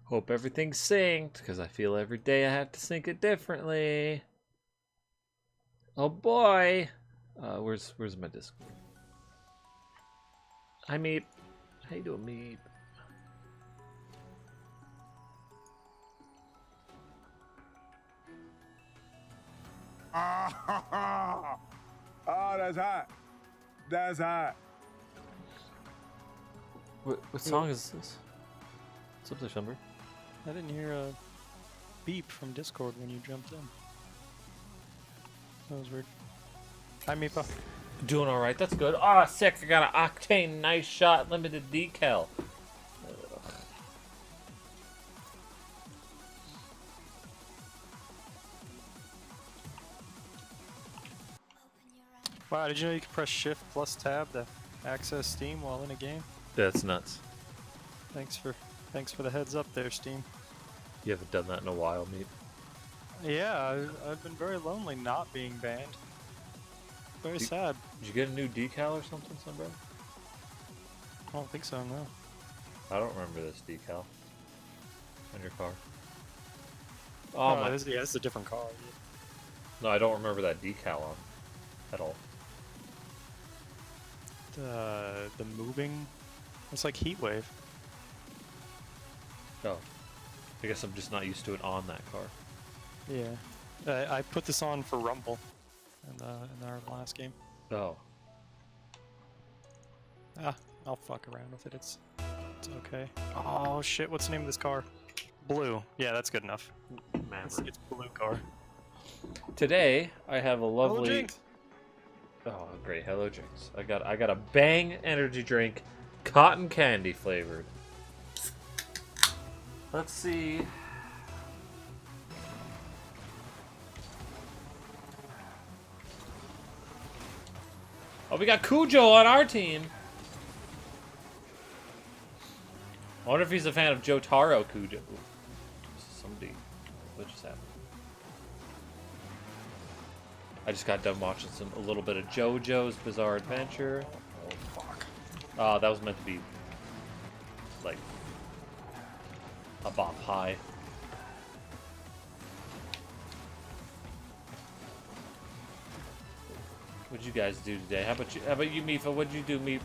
Hope everything's synced, because I feel every day I have to sync it differently. Oh boy! Where's my Discord? Hi Meep. How you doing, Meep? Oh, that's hot. That's hot. What song is this? What's up there, Shumber? I didn't hear a beep from Discord when you jumped in. That was weird. Hi, Meepa. Doing alright, that's good. Ah, sick, I got an Octane Nice Shot Limited Decal. Wow, did you know you can press Shift plus Tab to access Steam while in a game? That's nuts. Thanks for the heads up there, Steam. You haven't done that in a while, Meep. Yeah, I've been very lonely not being banned. Very sad. Did you get a new decal or something, Sunbro? I don't think so, no. I don't remember this decal on your car. Oh my! Yeah, it's a different car. No, I don't remember that decal on at all. The moving, it's like heat wave. Oh, I guess I'm just not used to it on that car. Yeah, I put this on for Rumble in our last game. Oh, I'll fuck around with it. It's okay. Oh shit! What's the name of this car? Blue. Yeah, that's good enough. It's blue car. today I have a Hello, lovely. Jinx. Oh, great! Hello, Jinx. I got a Bang energy drink, cotton candy flavored. Let's see. Oh, we got Cujo on our team. I wonder if he's a fan of Jotaro Cujo. Somebody. What just happened? I just got done watching a little bit of JoJo's Bizarre Adventure. Oh fuck. That was meant to be like a bop high. What'd you guys do today? How about you, Mifa? What'd you do, Meep?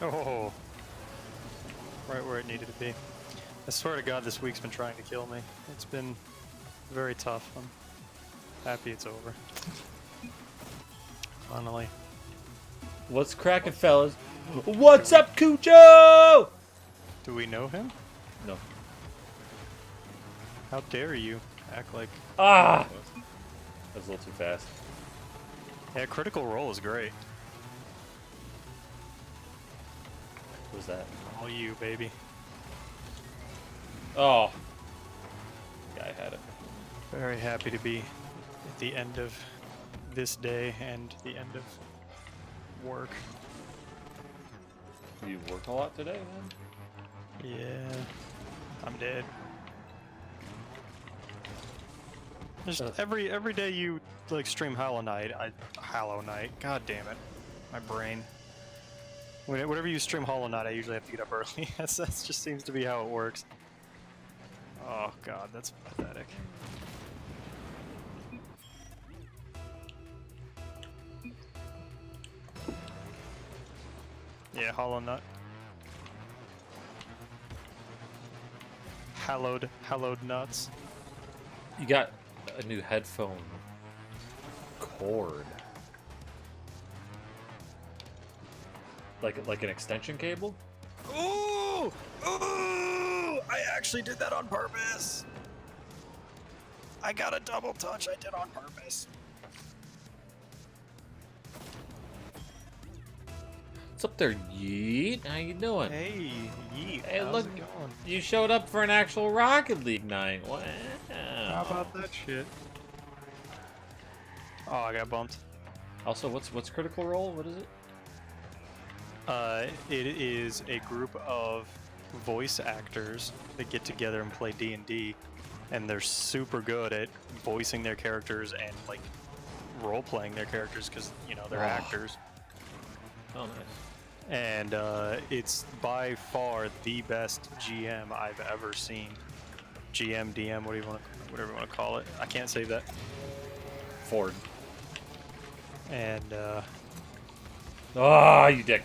Oh, right where it needed to be. I swear to God, this week's been trying to kill me. It's been very tough. I'm happy it's over. Finally. What's cracking, fellas? What's up, Cujo? Do we know him? No. How dare you act like... Ah! That was a little too fast. Yeah, Critical Role is great. What was that? All you, baby. Oh. Guy had it. Very happy to be at the end of this day and the end of work. You worked a lot today, man? Yeah, I'm dead. Just every day you like stream Hollow Knight, God damn it, my brain. Whenever you stream Hollow Knight, I usually have to get up early. That just seems to be how it works. Oh god, that's pathetic. Yeah, Hollow Knight. Hallowed nuts. You got a new headphone cord. Like an extension cable? Ooh! Ooh! I actually did that on purpose! I got a double touch I did on purpose. What's up there, Yeet? How you doing? Hey, Yeet. Hey, how's look, it going? you showed up for an actual Rocket League night. Wow. How about that shit? Oh, I got bumped. Also, what's Critical Role? What is it? It is a group of voice actors that get together and play D&D, and they're super good at voicing their characters and like role-playing their characters because, you know, they're actors. Oh, nice. And it's by far the best GM I've ever seen. GM, DM, whatever you want to call it. I can't say that. Ford. And Ah, you dick.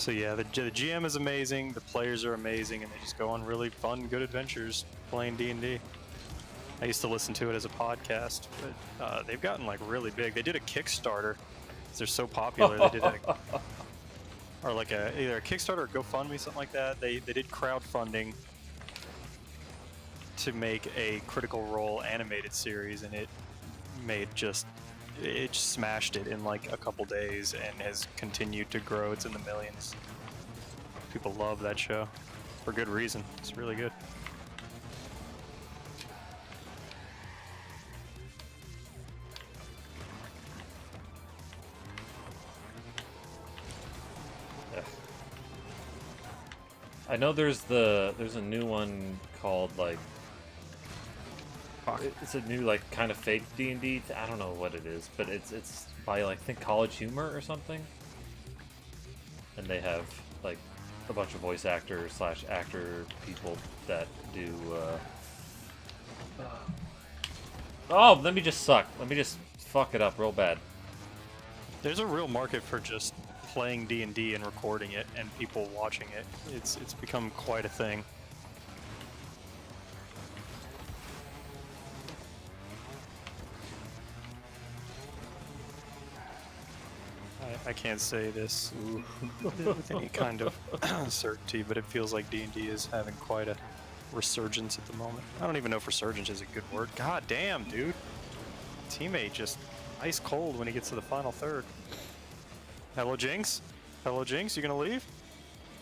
so yeah, the GM is amazing. The players are amazing, and they just go on really fun, good adventures playing D&D. I used to listen to it as a podcast, but they've gotten like really big. They did a Kickstarter. They're so popular. They did or like either a Kickstarter or GoFundMe, something like that. They did crowdfunding to make a Critical Role animated series, and it smashed it in like a couple days and has continued to grow. It's in the millions. People love that show for good reason. It's really good. I know there's a new one called like it's a new like kind of fake D&D. I don't know what it is, but it's by like I think College Humor or something, and they have like a bunch of voice actors / actor people that do. Oh, let me just suck. Let me just fuck it up real bad. There's a real market for just playing D&D and recording it and people watching it. It's become quite a thing. I can't say this with any kind of certainty, but it feels like D&D is having quite a resurgence at the moment. I don't even know if resurgence is a good word. God damn, dude. Teammate just ice cold when he gets to the final third. Hello, Jinx. Hello, Jinx. You gonna leave?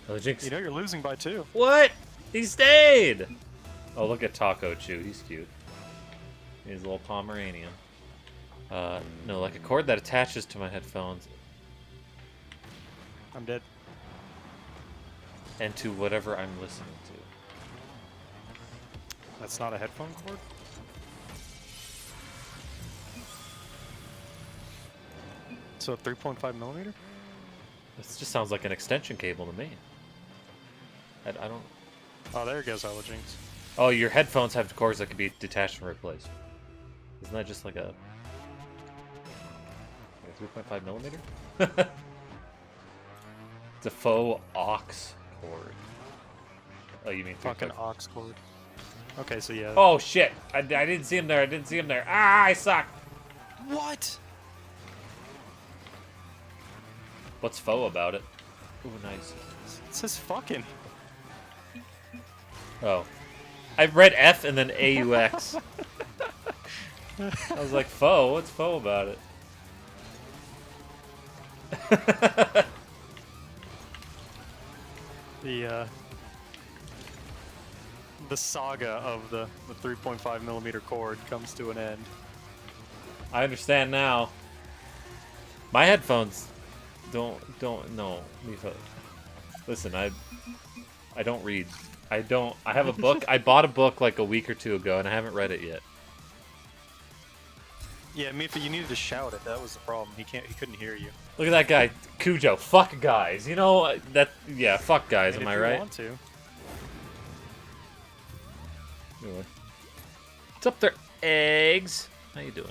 Hello, Jinx. You know you're losing by 2. What? He stayed! Oh, look at Taco Chew. He's cute. He's a little Pomeranian. No, like a cord that attaches to my headphones I'm dead. and to whatever I'm listening to. That's not a headphone cord? So 3.5 millimeter? This just sounds like an extension cable to me. I don't... Oh, there goes Hello, Jinx. Oh, your headphones have cords that can be detached and replaced. Isn't that just like a 3.5 millimeter? It's a faux aux cord. Oh, you mean Fucking 3.5? aux cord. Okay, so yeah. Oh shit! I didn't see him there. I didn't see him there. Ah, I suck. What? What's faux about it? Ooh, nice. It says fucking. Oh, I read F and then AUX. I was like, faux? What's faux about it? The saga of the 3.5 millimeter cord comes to an end. I understand now. My headphones don't no. Listen, I don't read. I have a book. I bought a book like a week or 2 ago and I haven't read it yet. Yeah, Mifa, you needed to shout it. That was the problem. He couldn't hear you. Look at that guy, Cujo. Fuck guys. You know that? Yeah, fuck guys. Am I right? If you want to. Anyway. What's up there, eggs? How you doing?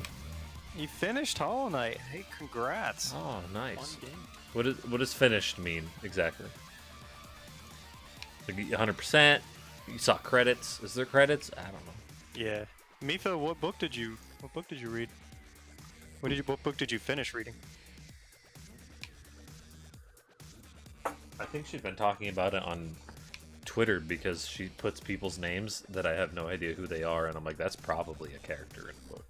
You finished Hollow Knight. Hey, congrats. Oh, nice. Fun game. What does finished mean exactly? Like 100%? You saw credits? Is there credits? I don't know. Yeah. Mifa, what book did you read? What book did you finish reading? I think she's been talking about it on Twitter because she puts people's names that I have no idea who they are, and I'm like, that's probably a character in the book.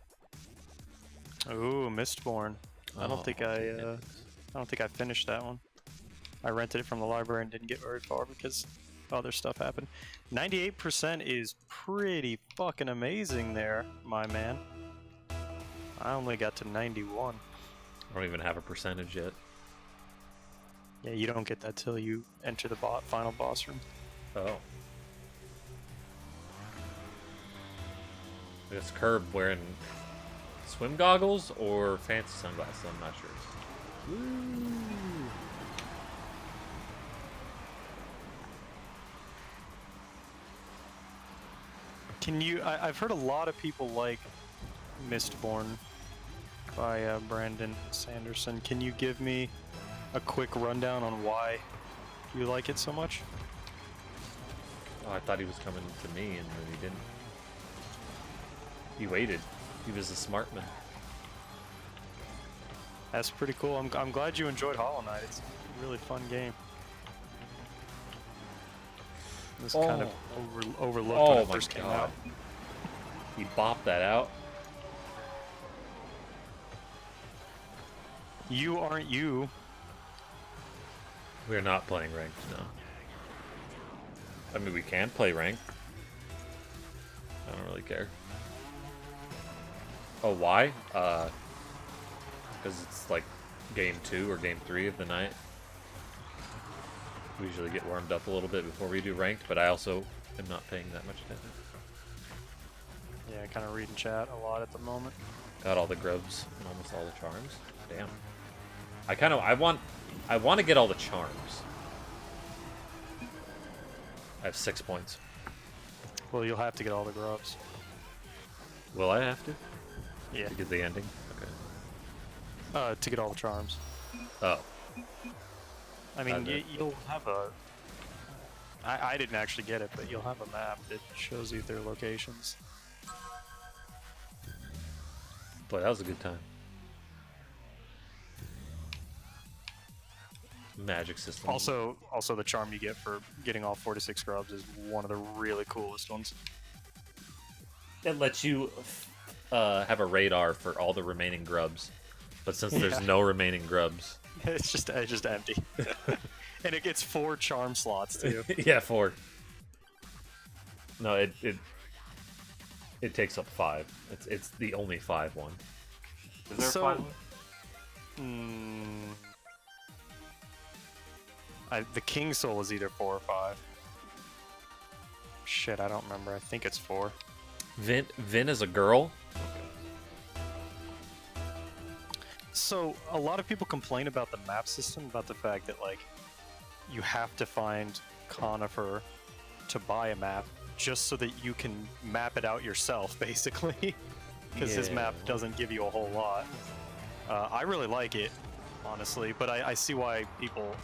Ooh, Mistborn. I don't think I goodness. finished that one. I rented it from the library and didn't get very far because other stuff happened. 98% is pretty fucking amazing there, my man. I only got to 91. I don't even have a percentage yet. Yeah, you don't get that till you enter the final boss room. Oh. It's Curb wearing swim goggles or fancy sunglasses, I'm not sure. Woo. Can you? I've heard a lot of people like Mistborn by Brandon Sanderson. Can you give me a quick rundown on why you like it so much? Oh, I thought he was coming to me, and then he didn't. He waited. He was a smart man. That's pretty cool. I'm glad you enjoyed Hollow Knight. It's a really fun game. It was kind of overlooked when it first came out. He bopped that out. You aren't you. We're not playing ranked, no. I mean, we can play ranked. I don't really care. Oh, why? Because it's like game 2 or game 3 of the night. We usually get warmed up a little bit before we do ranked, but I also am not paying that much attention. Yeah, kind of reading chat a lot at the moment. Got all the grubs and almost all the charms. Damn. I want to get all the charms. I have 6 points. Well, you'll have to get all the grubs. Will I have to? Yeah. To get the ending? Okay. To get all the charms. Oh. I mean, you'll have a... I didn't actually get it, but you'll have a map that shows you their locations. Boy, that was a good time. Magic system. Also, the charm you get for getting all 46 grubs is one of the really coolest ones. It lets you have a radar for all the remaining grubs, but since there's no remaining grubs, it's just empty. And it gets 4 charm slots too. Yeah, 4. No, it takes up 5. It's the only 5 one. Is there a 5 one? The King Soul is either 4 or 5. Shit, I don't remember. I think it's 4. Vin is a girl? So, a lot of people complain about the map system, about the fact that, like, you have to find Conifer to buy a map just so that you can map it out yourself, basically. Because his map doesn't give you a whole lot. I really like it, honestly, but I see why people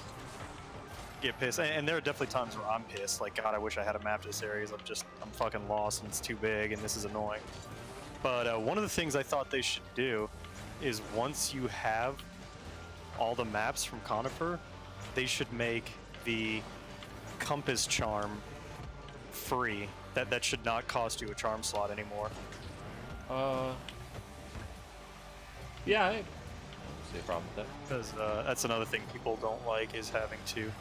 get pissed. And there are definitely times where I'm pissed, like, God, I wish I had a map to this area. I'm fucking lost and it's too big and this is annoying. But one of the things I thought they should do is once you have all the maps from Conifer, they should make the compass charm free. That should not cost you a charm slot anymore. Yeah, I don't see a problem with that. Because that's another thing people don't like, is having to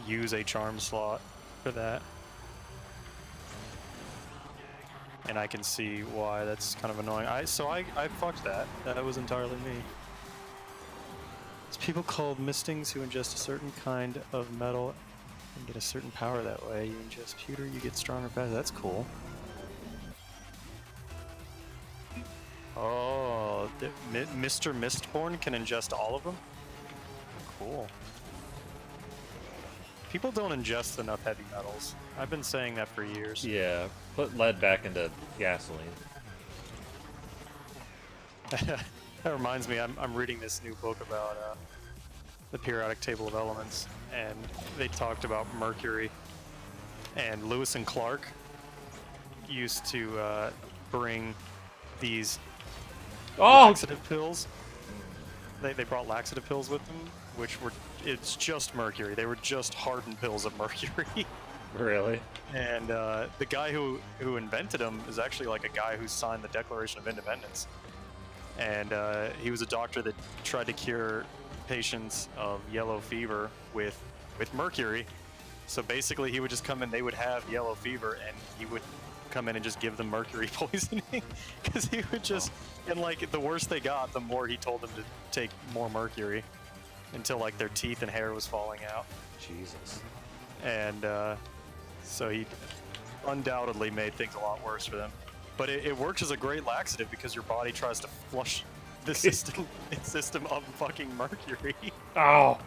use a charm slot for that. And I can see why that's kind of annoying. So I fucked that. That was entirely me. There's people called mistings who ingest a certain kind of metal and get a certain power that way. You ingest pewter, you get stronger faster. That's cool. Oh, Mr. Mistborn can ingest all of them? Cool. People don't ingest enough heavy metals. I've been saying that for years. Yeah, put lead back into gasoline. That reminds me, I'm reading this new book about the periodic table of elements, and they talked about mercury. And Lewis and Clark used to bring these laxative pills. They brought laxative pills with them, which were, it's just mercury. They were just hardened pills of mercury. Really? And the guy who invented them is actually like a guy who signed the Declaration of Independence. And he was a doctor that tried to cure patients of yellow fever with mercury. So basically he would just come in, they would have yellow fever, and he would come in and just give them mercury poisoning. Because he would just, and like the worse they got, the more he told them to take more mercury, until like their teeth and hair was falling out. Jesus. And so he undoubtedly made things a lot worse for them. But it works as a great laxative because your body tries to the system of fucking Mercury. Oh.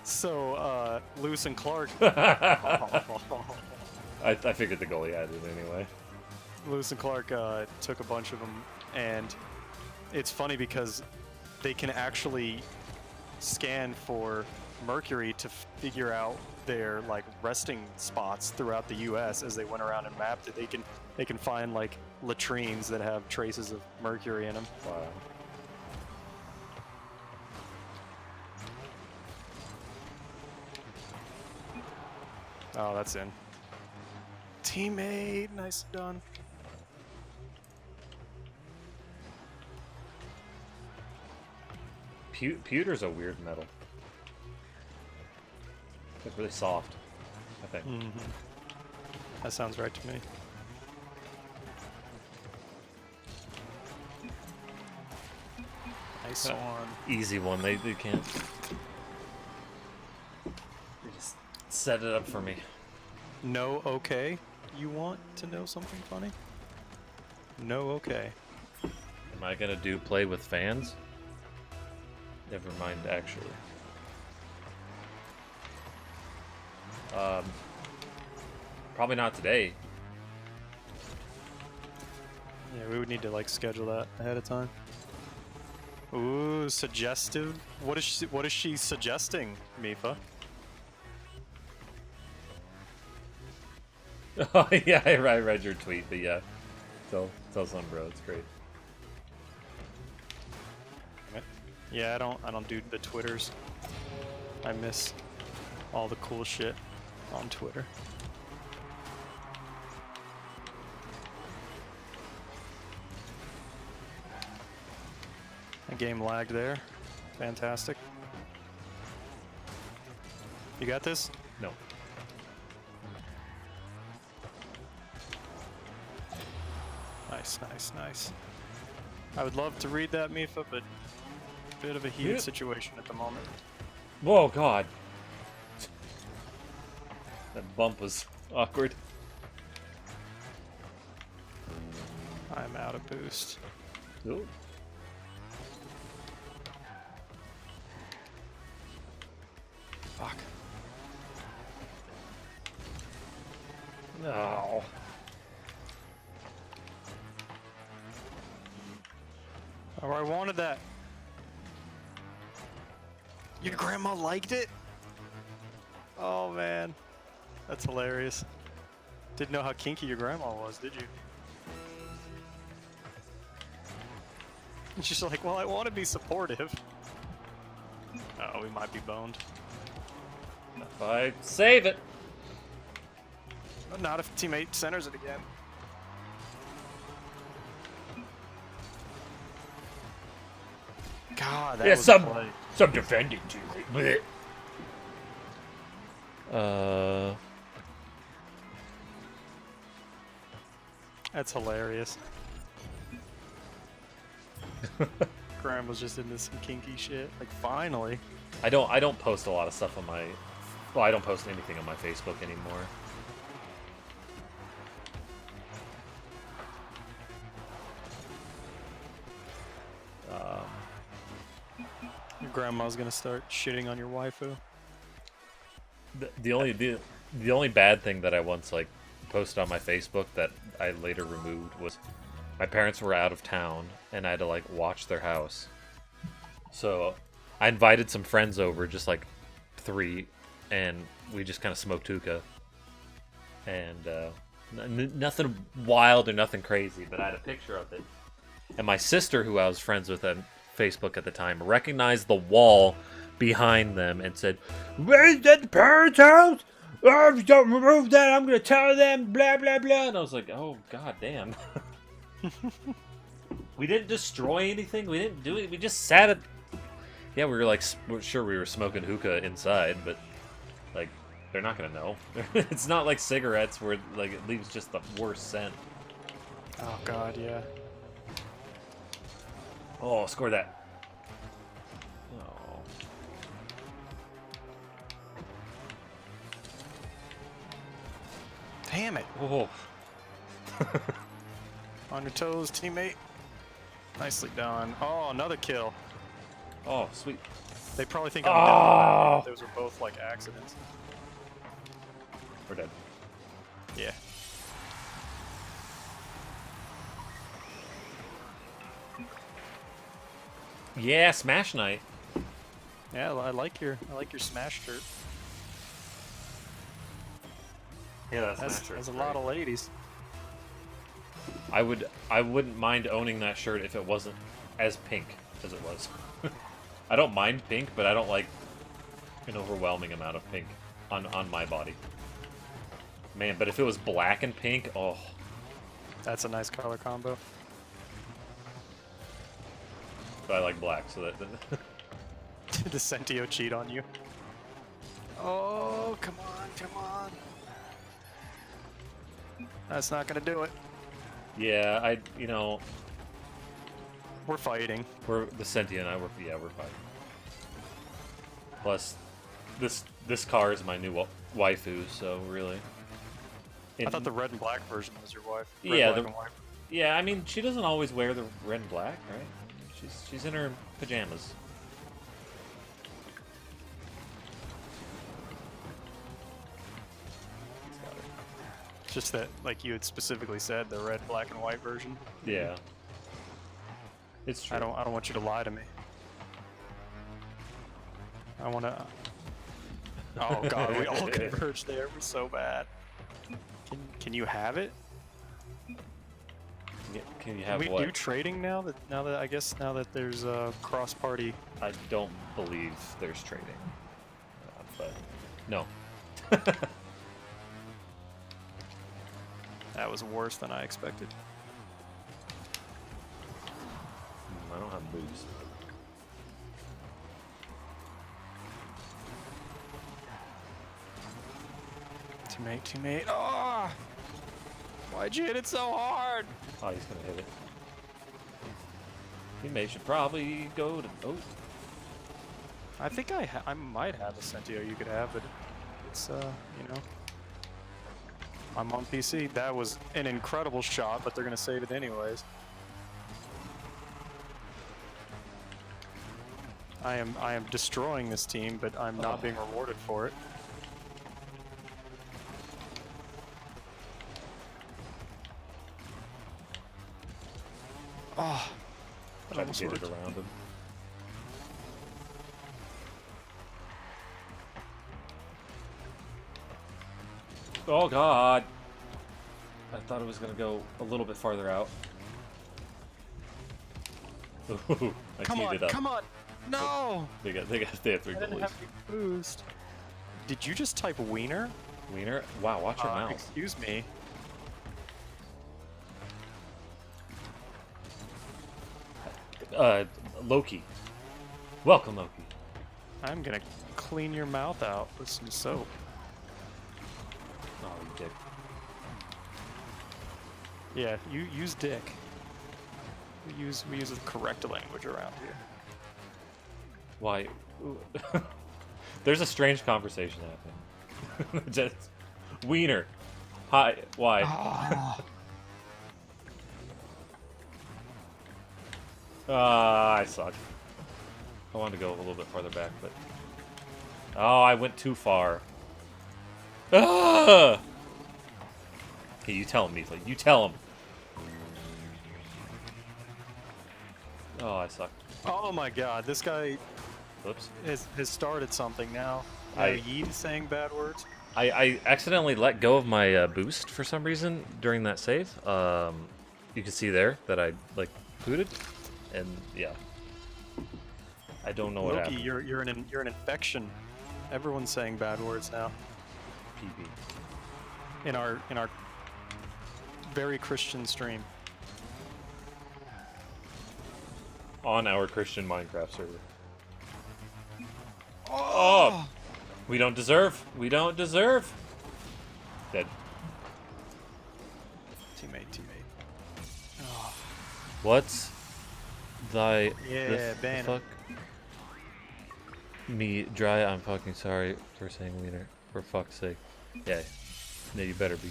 So Lewis and Clark. I figured the goalie had it anyway. Lewis and Clark took a bunch of them, and it's funny because they can actually scan for Mercury to figure out their like resting spots throughout the U.S. as they went around and mapped it. They can find like latrines that have traces of Mercury in them. Wow. Oh, that's in. Teammate, nice done. Pewter's a weird metal. It's really soft, I think. Mm-hmm. That sounds right to me. Nice one. Easy one. They can't. They just set it up for me. No, okay. You want to know something funny? No, okay. Am I gonna do play with fans? Never mind, actually. Probably not today. Yeah, we would need to like schedule that ahead of time. Ooh, suggestive. What is she suggesting, Mifa? Oh yeah, I read your tweet, but yeah, tell some bro, it's great. Yeah, I don't do the Twitters. I miss all the cool shit on Twitter. The game lagged there. Fantastic. You got this? No. Nice, nice, nice. I would love to read that, Mifa, but bit of a heated situation at the moment. Whoa, God. That bump was awkward. I'm out of boost. Ooh. Fuck. No. Oh, I wanted that. Your grandma liked it? Oh man, that's hilarious. Didn't know how kinky your grandma was, did you? And she's like, well, I want to be supportive. Oh, we might be boned. If I save it. But not if teammate centers it again. God, that was a play. Some defending teammate. That's hilarious. Graham was just into some kinky shit. Like, finally. I don't post a lot of stuff on my. Well, I don't post anything on my Facebook anymore. Your grandma's gonna start shitting on your waifu. The only bad thing that I once like posted on my Facebook that I later removed was my parents were out of town and I had to like watch their house. So I invited some friends over, just like 3, and we just kind of smoked hookah. And nothing wild or nothing crazy, but I had a picture of it. And my sister, who I was friends with on Facebook at the time, recognized the wall behind them and said, "Where's that the parents' house? Oh, if you don't remove that, I'm gonna tell them, blah blah blah." And I was like, "Oh god damn." We didn't destroy anything. We didn't do it. We just sat at. Yeah, we were like, we're sure we were smoking hookah inside, but like, they're not gonna know. It's not like cigarettes where like it leaves just the worst scent. Oh god, yeah. Oh, score that. Oh. Damn it. Oh. On your toes, teammate. Nicely done. Oh, another kill. Oh, sweet. They probably think I'm Oh! dead. Those were both like accidents. We're dead. Yeah. Yeah, Smash Night. Yeah, I like your Smash shirt. Yeah, That's a lot of ladies. I wouldn't mind owning that shirt if it wasn't as pink as it was. I don't mind pink, but I don't like an overwhelming amount of pink on my body. Man, but if it was black and pink, oh. That's a nice color combo. But I like black, so that. Did the Sentio cheat on you? Oh, come on, come on. That's not gonna do it. Yeah, We're fighting. we're the Sentia and I we're fighting. Plus, this car is my new waifu, so really. I thought the red and black version was your wife. Yeah, Black and white. Yeah, I mean, she doesn't always wear the red and black, right? She's in her pajamas. It's just that, like you had specifically said, the red, black, and white version. Yeah. It's true. I don't want you to lie to me. I want to. Oh god, we all converged there. We're so bad. Can you have it? Can you have Can we what? do trading now that there's a cross party? I don't believe there's trading. But no. That was worse than I expected. I don't have boost. Teammate. Oh! Why'd you hit it so hard? Oh, he's gonna hit it. Teammate should probably go to. Oh. I think I might have a Sentio you could have, but it's you know. I'm on PC. That was an incredible shot, but they're gonna save it anyways. I am destroying this team, but I'm not being rewarded for it. Oh, Try to get it around him. Oh god! I thought it was gonna go a little bit farther out. Ooh, I teed it up. Come on! No! They have three I didn't goalies. have any boost. Did you just type wiener? Wiener? Wow, watch your mouth. Excuse me. Loki. Welcome, Loki. I'm gonna clean your mouth out with some soap. Oh, you dick. Yeah, you use dick. We use the correct language around here. Why? There's a strange conversation happening. Just wiener. Hi. Why? I suck. I wanted to go a little bit farther back, but oh, I went too far. Ah! Hey, you tell him, Meatly. You tell him. Oh, I suck. Oh my god, this guy Whoops. has started something now. Yeet is saying bad words. I accidentally let go of my boost for some reason during that save. You can see there that I like booted, and yeah, I don't know what Loki, happened. you're an infection. Everyone's saying bad words now. PB. In our very Christian stream. On our Christian Minecraft server. Oh! We don't deserve. We don't deserve. Dead. Teammate. What's thy Yeah, the ban him. fuck? Me dry. I'm fucking sorry for saying wiener. For fuck's sake. Yeah. No, you better be.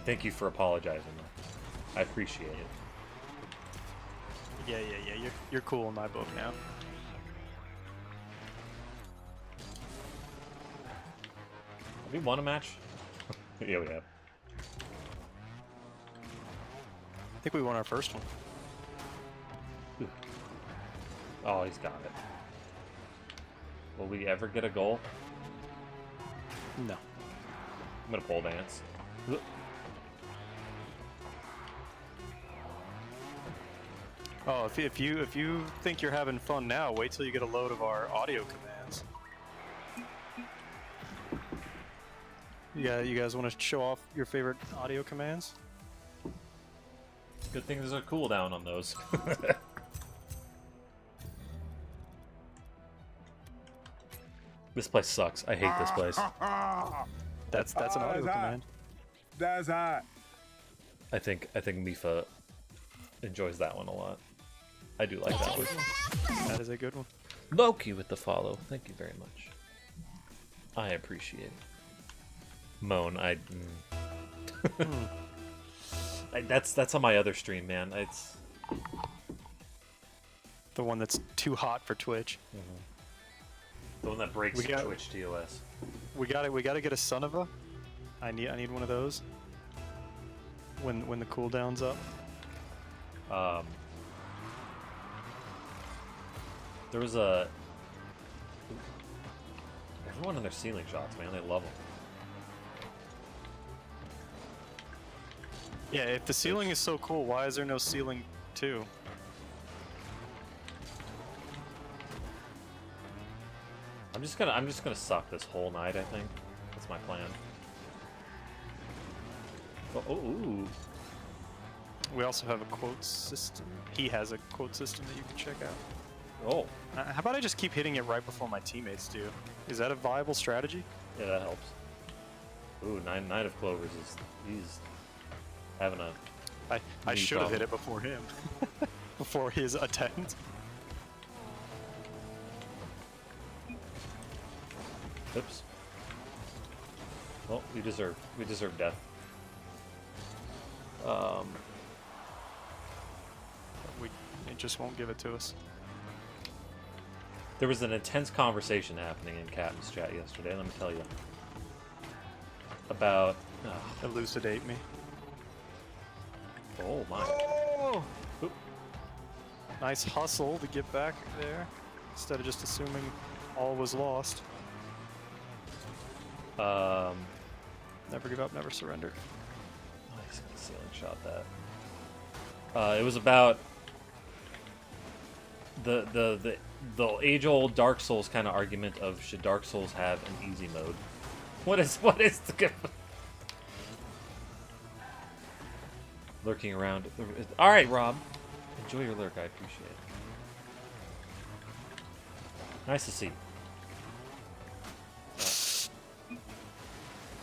Thank you for apologizing. I appreciate it. Yeah. You're cool in my book now. Have we won a match? Yeah, we have. I think we won our first one. Ooh. Oh, he's got it. Will we ever get a goal? No. I'm gonna pole dance. Oh, if you think you're having fun now, wait till you get a load of our audio commands. Yeah, you guys want to show off your favorite audio commands? Good thing there's a cooldown on those. This place sucks. I hate this place. That's an audio command. That's hot. I think Mifa enjoys that one a lot. I do like that one. That is a good one. Loki with the follow. Thank you very much. I appreciate it. Moan, that's on my other stream, man. It's The one that's too hot for Twitch. the one that breaks Twitch TOS. We got to get a son of a. I need one of those. When the cooldown's up. There was a everyone in their ceiling shots, man. They love them. Yeah, if the ceiling is so cool, why is there no ceiling 2? I'm just gonna suck this whole night. I think that's my plan. Oh, ooh. We also have a quote system. He has a quote system that you can check out. Oh, How about I just keep hitting it right before my teammates do? Is that a viable strategy? yeah, that helps. Ooh, Knight of Clovers he's having a. I should have hit it before him. Before his attempt. Oops. Well, we deserve death. It just won't give it to us. There was an intense conversation happening in Captain's chat yesterday. Let me tell you about. Elucidate me. Oh my! Oh! Oop. Nice hustle to get back there, instead of just assuming all was lost. Never give up, never surrender. Oh, he's gonna ceiling shot that. It was about the age-old Dark Souls kind of argument of should Dark Souls have an easy mode? What is the lurking around? All right, Rob, enjoy your lurk. I appreciate it. Nice to see you.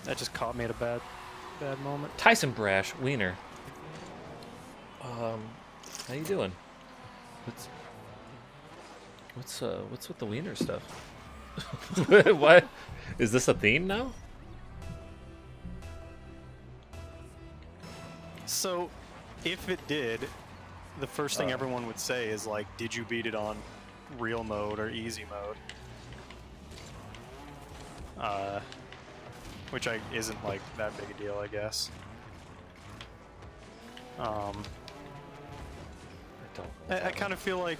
That just caught me at a bad moment. Tyson Brash Wiener. How you doing? What's with the Wiener stuff? What is this a theme now? So, if it did, the first thing everyone would say is like, "Did you beat it on real mode or easy mode?" Which isn't like that big a deal, I guess. I kind of feel like,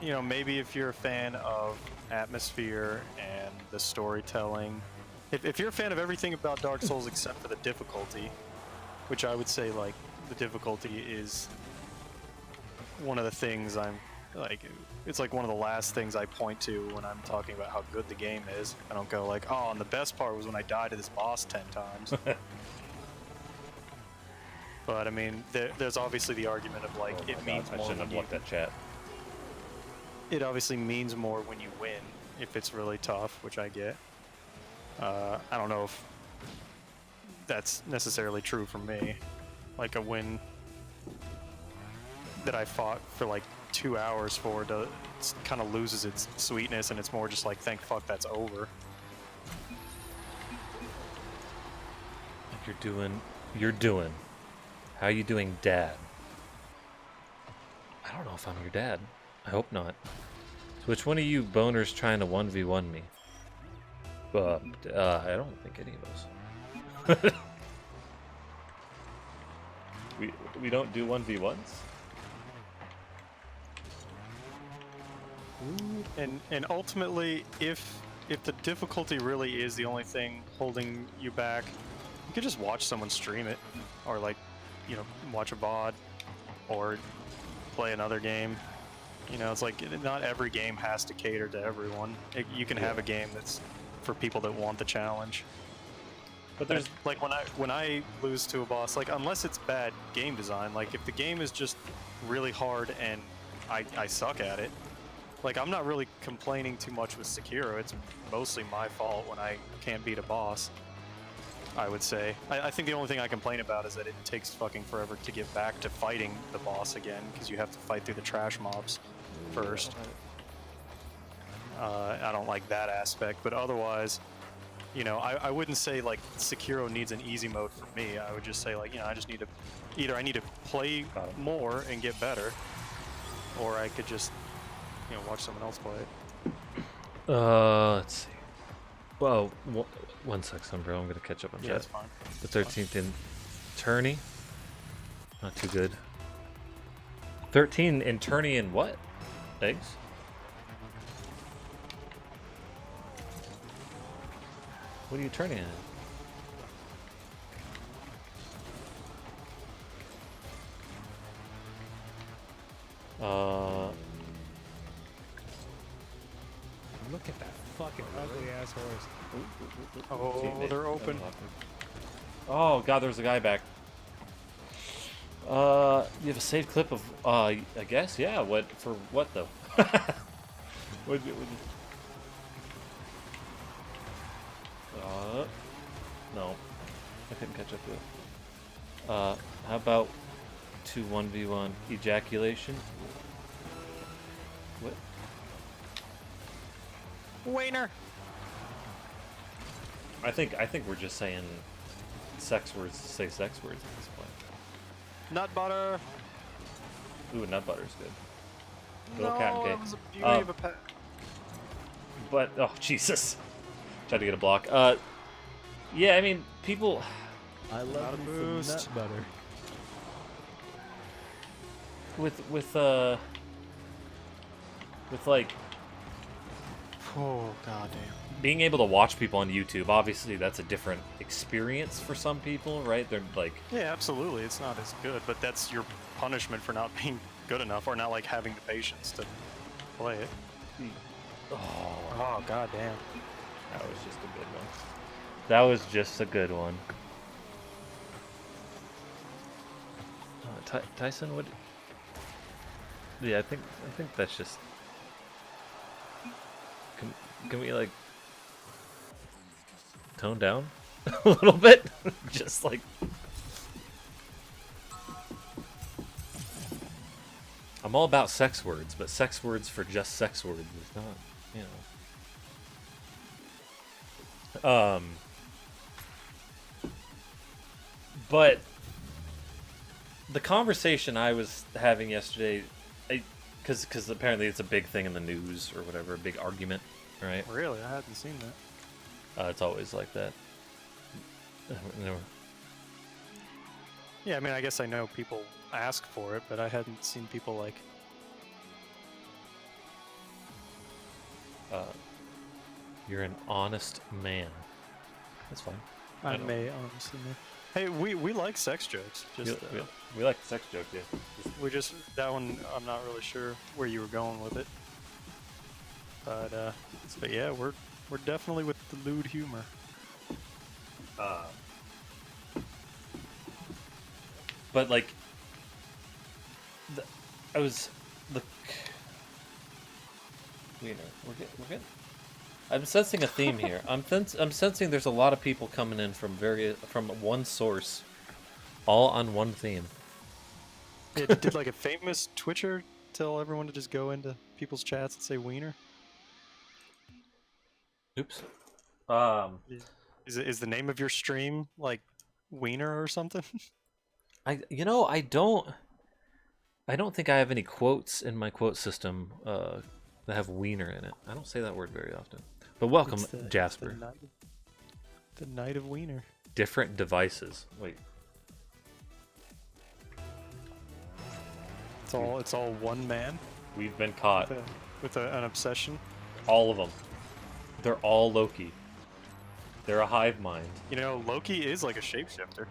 you know, maybe if you're a fan of atmosphere and the storytelling, if you're a fan of everything about Dark Souls except for the difficulty, which I would say, like, the difficulty is one of the things it's like one of the last things I point to when I'm talking about how good the game is. I don't go like, oh, and the best part was when I died to this boss 10 times. But I mean, there's obviously the argument of like, it means I more shouldn't when have looked at chat. it obviously means more when you win, if it's really tough, which I get. I don't know if that's necessarily true for me. Like a win that I fought for like 2 hours for kind of loses its sweetness, and it's more just like, thank fuck that's over. Like you're doing you're doing. How you doing, Dad? I don't know if I'm your dad. I hope not. So which one of you boners trying to 1v1 me? I don't think any of us. we don't do 1v1s? And ultimately, if the difficulty really is the only thing holding you back, you could just watch someone stream it, or like, you know, watch a VOD, or play another game. You know, it's like not every game has to cater to everyone. You can have a game that's for people that want the challenge. But there's like when I lose to a boss, like unless it's bad game design, like if the game is just really hard and I suck at it, like I'm not really complaining too much with Sekiro. It's mostly my fault when I can't beat a boss, I would say. I think the only thing I complain about is that it takes fucking forever to get back to fighting the boss again, because you have to fight through the trash mobs first. I don't like that aspect, but otherwise, you know, I wouldn't say like Sekiro needs an easy mode for me. I would just say like, you know, I just need to, either I need to play more and get better, or I could just, you know, watch someone else play it. Let's see. Well, one sec, bro. I'm gonna catch up on chat. That's fine. The 13th in tourney. Not too good. 13 in tourney and what? Eggs? What are you turning at? Look at that fucking ugly ass horse. Oh, they're open. Oh god, there's a guy back. You have a saved clip of I guess, yeah. What for? What though? Would you? No, I couldn't catch up to it. How about 1v1 ejaculation? What? Wiener. I think we're just saying sex words to say sex words at this point. Nut butter. Ooh, nut butter's good. No, Little cat and that cake. was a beauty of a pet. But oh Jesus, tried to get a block. Yeah, I mean people. I love me some nut butter. With like Oh goddamn. being able to watch people on YouTube, obviously that's a different experience for some people, right? They're like, Yeah, absolutely. It's not as good, but that's your punishment for not being good enough, or not like having the patience to play it. Oh goddamn. that was just a good one. That was just a good one. Tyson, what? Yeah, I think that's just. Can we like tone down a little bit? Just like. I'm all about sex words, but sex words for just sex words is not, you know. But the conversation I was having yesterday, because apparently it's a big thing in the news or whatever, a big argument, right? Really? I hadn't seen that. It's always like that. Yeah, I mean, I guess I know people ask for it, but I hadn't seen people like. You're an honest man. That's fine. I may honestly. Hey, we like sex jokes. Just We like the sex joke, yeah. we just that one. I'm not really sure where you were going with it, but yeah, we're definitely with the lewd humor. But like, we're good. I'm sensing a theme here. I'm sensing there's a lot of people coming in from one source, all on one theme. Yeah, did like a famous Twitcher tell everyone to just go into people's chats and say wiener? Oops. Is the name of your stream like wiener or something? I don't think I have any quotes in my quote system that have wiener in it. I don't say that word very often. But welcome, It's the Jasper. the night of wiener. Different devices. Wait. It's all one man We've been caught. with an obsession. All of them. They're all Loki. They're a hive mind. You know, Loki is like a shapeshifter.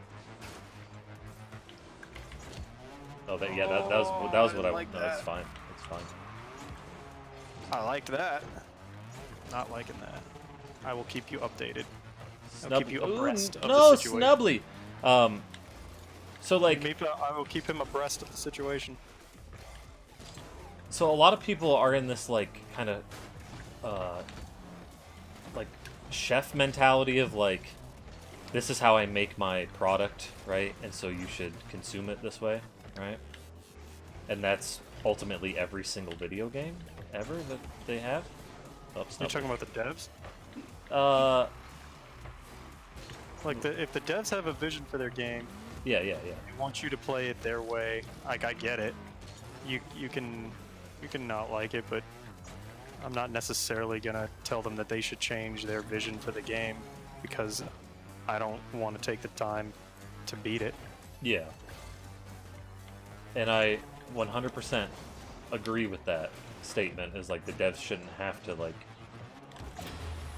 Oh, that was what I like no, it's that. fine. It's fine. I liked that. Not liking that. I will keep you updated. I'll Snub- keep you abreast of no, the situation. Snubbly. So like, I will keep him abreast of the situation. so a lot of people are in this like kind of like chef mentality of like, this is how I make my product, right? And so you should consume it this way, right? And that's ultimately every single video game ever that they have. Oh, You're Snubbly. talking about the devs? Like, if the devs have a vision for their game, yeah. they want you to play it their way. Like, I get it. You can not like it, but I'm not necessarily gonna tell them that they should change their vision for the game because I don't want to take the time to beat it. Yeah. And I 100% agree with that statement. Is like the devs shouldn't have to like.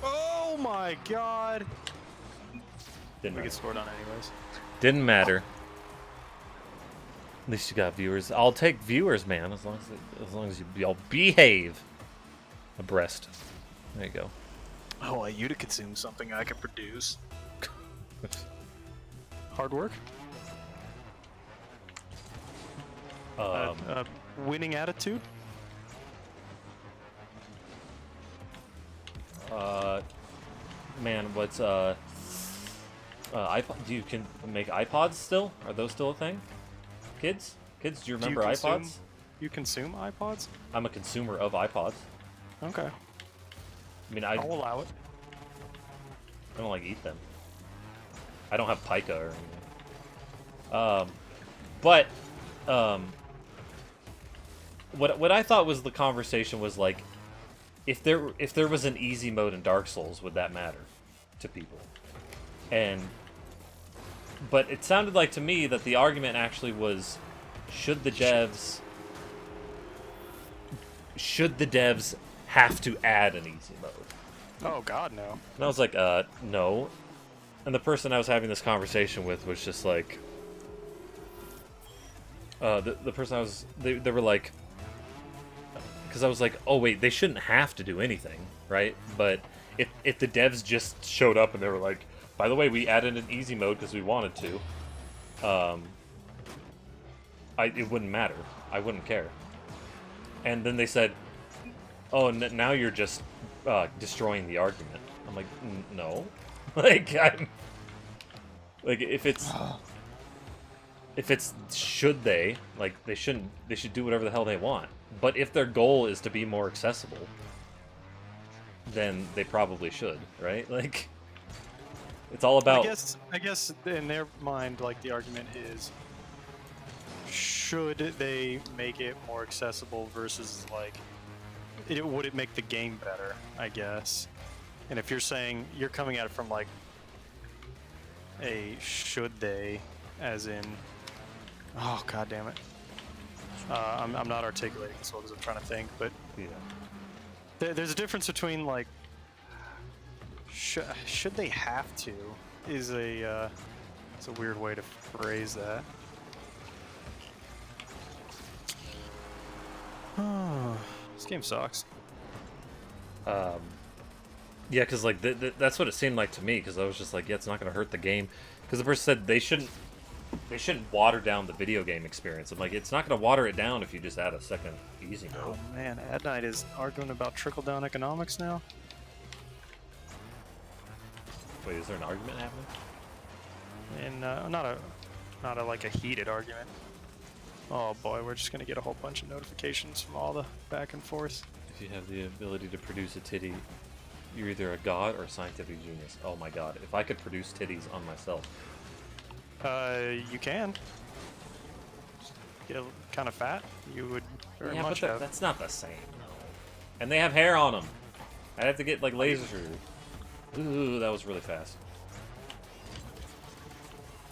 Oh my god! Didn't We matter. get scored on anyways. Didn't matter. At least you got viewers. I'll take viewers, man, as long as you all behave. Abreast. There you go. I want you to consume something I can produce. Hard work? Winning attitude? Man, what's iPod? Do you can make iPods still? Are those still a thing? Kids, do you remember iPods? You consume iPods? I'm a consumer of iPods. Okay. I mean, I I'll allow it. don't like eat them. I don't have pica or anything. But what I thought was the conversation was like, if there was an easy mode in Dark Souls, would that matter to people? But it sounded like to me that the argument actually was, should the devs have to add an easy mode? Oh god, no. And I was like, no. And the person I was having this conversation with was just like, the person they were like, because I was like, oh wait, they shouldn't have to do anything, right? But if the devs just showed up and they were like, by the way, we added an easy mode because we wanted to, it wouldn't matter. I wouldn't care. And then they said, oh, now you're just destroying the argument. I'm like, no. Like, if it's should they, like, they should do whatever the hell they want. But if their goal is to be more accessible, then they probably should, right? Like, it's all about. I guess in their mind, like, the argument is, should they make it more accessible versus, like, would it make the game better, I guess. And if you're saying, you're coming at it from, like, a should they, as in, oh god damn it. I'm not articulating this well because I'm trying to think, but Yeah. there's a difference between, like, should they have to is it's a weird way to phrase that. This game sucks. Yeah, because like that's what it seemed like to me. Because I was just like, yeah, it's not going to hurt the game. Because the person said they shouldn't water down the video game experience. I'm like, it's not going to water it down if you just add a second easy mode. Oh man, Ad Night is arguing about trickle-down economics now. Wait, is there an argument happening? And not a like a heated argument. Oh boy, we're just gonna get a whole bunch of notifications from all the back and forth. If you have the ability to produce a titty, you're either a god or a scientific genius. Oh my god, if I could produce titties on myself. You can. Get kind of fat. You would very Yeah, much but have. that's not the same. And they have hair on them. I have to get like laser surgery. Ooh, that was really fast.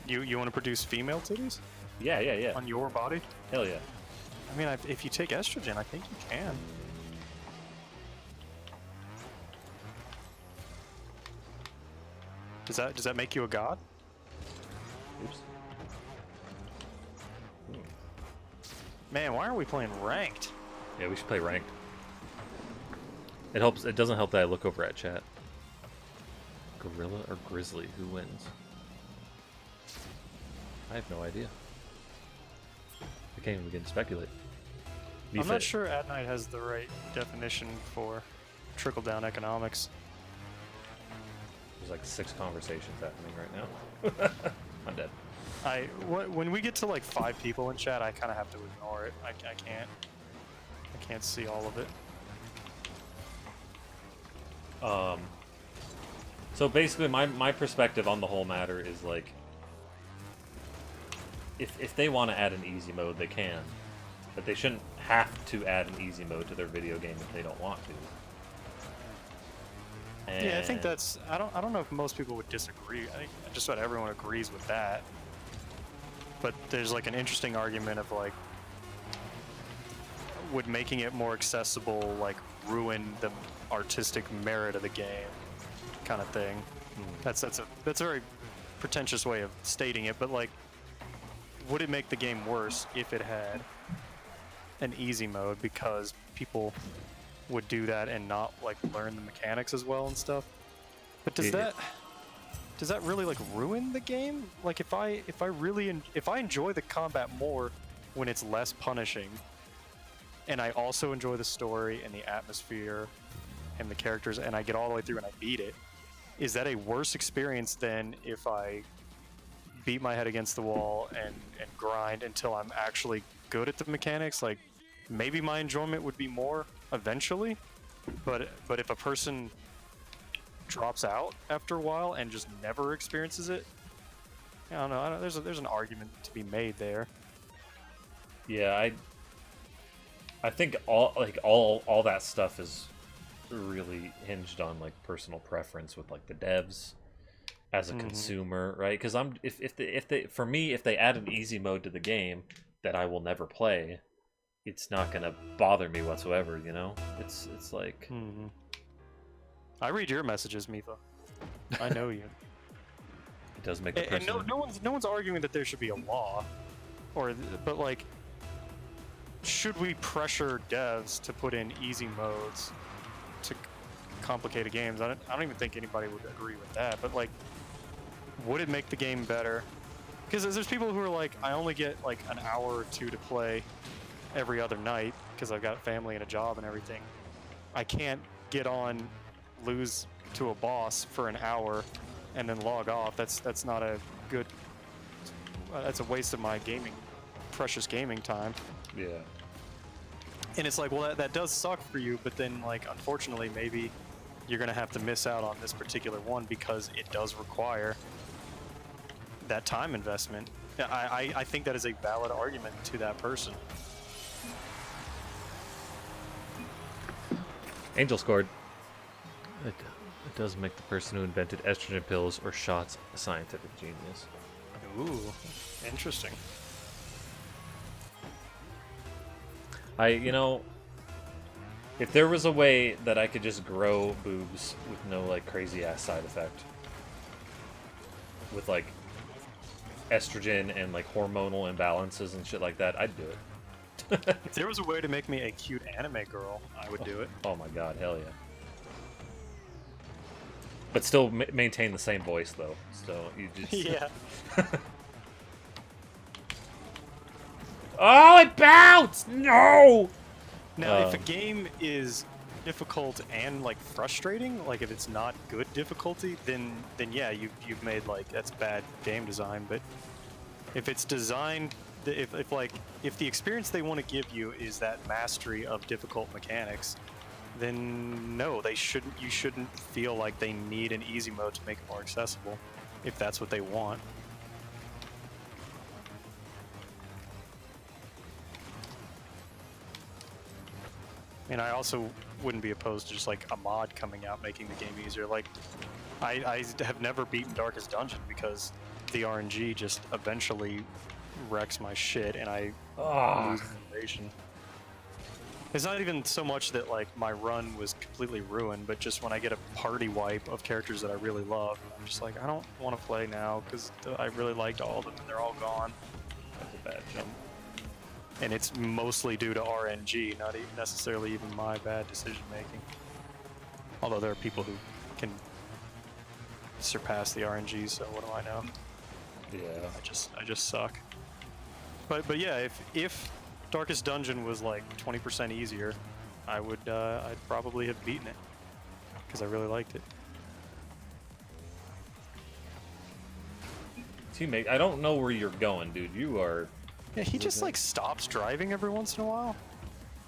You want to produce female titties Yeah, yeah, yeah. on your body? Hell yeah. I mean, if you take estrogen, I think you can. Does that make you a god? Oops. Man, why aren't we playing ranked? Yeah, we should play ranked. It helps. It doesn't help that I look over at chat. Gorilla or Grizzly? Who wins? I have no idea. I can't even begin to speculate. I'm not sure At Night has the right definition for trickle-down economics. There's like 6 conversations happening right now. I'm dead. When we get to like 5 people in chat, I kind of have to ignore it. I can't see all of it. So basically, my perspective on the whole matter is like, if they want to add an easy mode, they can, but they shouldn't have to add an easy mode to their video game if they don't want to. And Yeah, I think that's. I don't know if most people would disagree. I think just about everyone agrees with that. But there's like an interesting argument of like, would making it more accessible like ruin the artistic merit of the game, kind of thing. That's a very pretentious way of stating it, but like, would it make the game worse if it had an easy mode because people would do that and not like learn the mechanics as well and stuff? But does that really like ruin the game? Like if I enjoy the combat more when it's less punishing, and I also enjoy the story and the atmosphere and the characters, and I get all the way through and I beat it, is that a worse experience than if I beat my head against the wall and grind until I'm actually good at the mechanics? Like, maybe my enjoyment would be more eventually, but if a person drops out after a while and just never experiences it, I don't know. There's an argument to be made there. Yeah, I think all that stuff is really hinged on like personal preference with like the devs as a consumer, right? Because if they add an easy mode to the game that I will never play, it's not gonna bother me whatsoever, you know? It's like I read your messages, Mifa. I know you. it does make the And person. no one's arguing that there should be a law, but like, should we pressure devs to put in easy modes to complicated games? I don't even think anybody would agree with that. But like, would it make the game better? Because there's people who are like, I only get like an hour or 2 to play every other night because I've got family and a job and everything. I can't get on, lose to a boss for an hour, and then log off. That's not a good. That's a waste of my precious gaming time. Yeah. And it's like, well, that does suck for you, but then like, unfortunately, maybe you're gonna have to miss out on this particular one because it does require that time investment. I think that is a valid argument to that person. Angel scored. It does make the person who invented estrogen pills or shots a scientific genius. Ooh, interesting. If there was a way that I could just grow boobs with no like crazy ass side effect, with like estrogen and like hormonal imbalances and shit like that, I'd do it. If there was a way to make me a cute anime girl, I would do it. Oh my god, hell yeah. But still maintain the same voice though. So you just Yeah. Oh, it bounced! No! Now, if a game is difficult and like frustrating, like if it's not good difficulty, then yeah, you've made like, that's bad game design. But if it's designed, if the experience they want to give you is that mastery of difficult mechanics, then no, you shouldn't feel like they need an easy mode to make it more accessible, if that's what they want. And I also wouldn't be opposed to just like a mod coming out making the game easier. Like, I have never beaten Darkest Dungeon because the RNG just eventually wrecks my shit and I lose motivation. It's not even so much that like my run was completely ruined, but just when I get a party wipe of characters that I really love, I'm just like, I don't want to play now because I really liked all of them and they're all gone. That's a bad jump. And it's mostly due to RNG, not necessarily even my bad decision making. Although there are people who can surpass the RNG, so what do I know? Yeah. I just suck. But yeah, if Darkest Dungeon was like 20% easier, I'd probably have beaten it because I really liked it. Teammate, I don't know where you're going, dude. You are. Yeah, he just like stops driving every once in a while.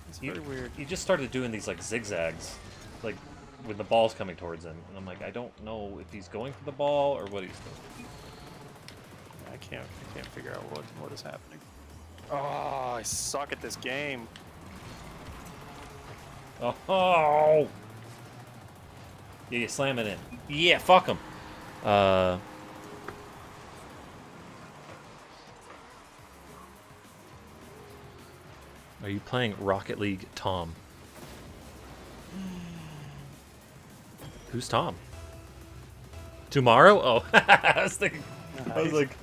It's very weird. He just started doing these like zigzags, like when the ball's coming towards him, and I'm like, I don't know if he's going for the ball or what he's doing. I can't figure out what is happening. Oh, I suck at this game. Oh! Yeah, you slam it in. Yeah, fuck him. Are you playing Rocket League, Tom? Who's Tom? Tomorrow? Oh, I was thinking. I was like,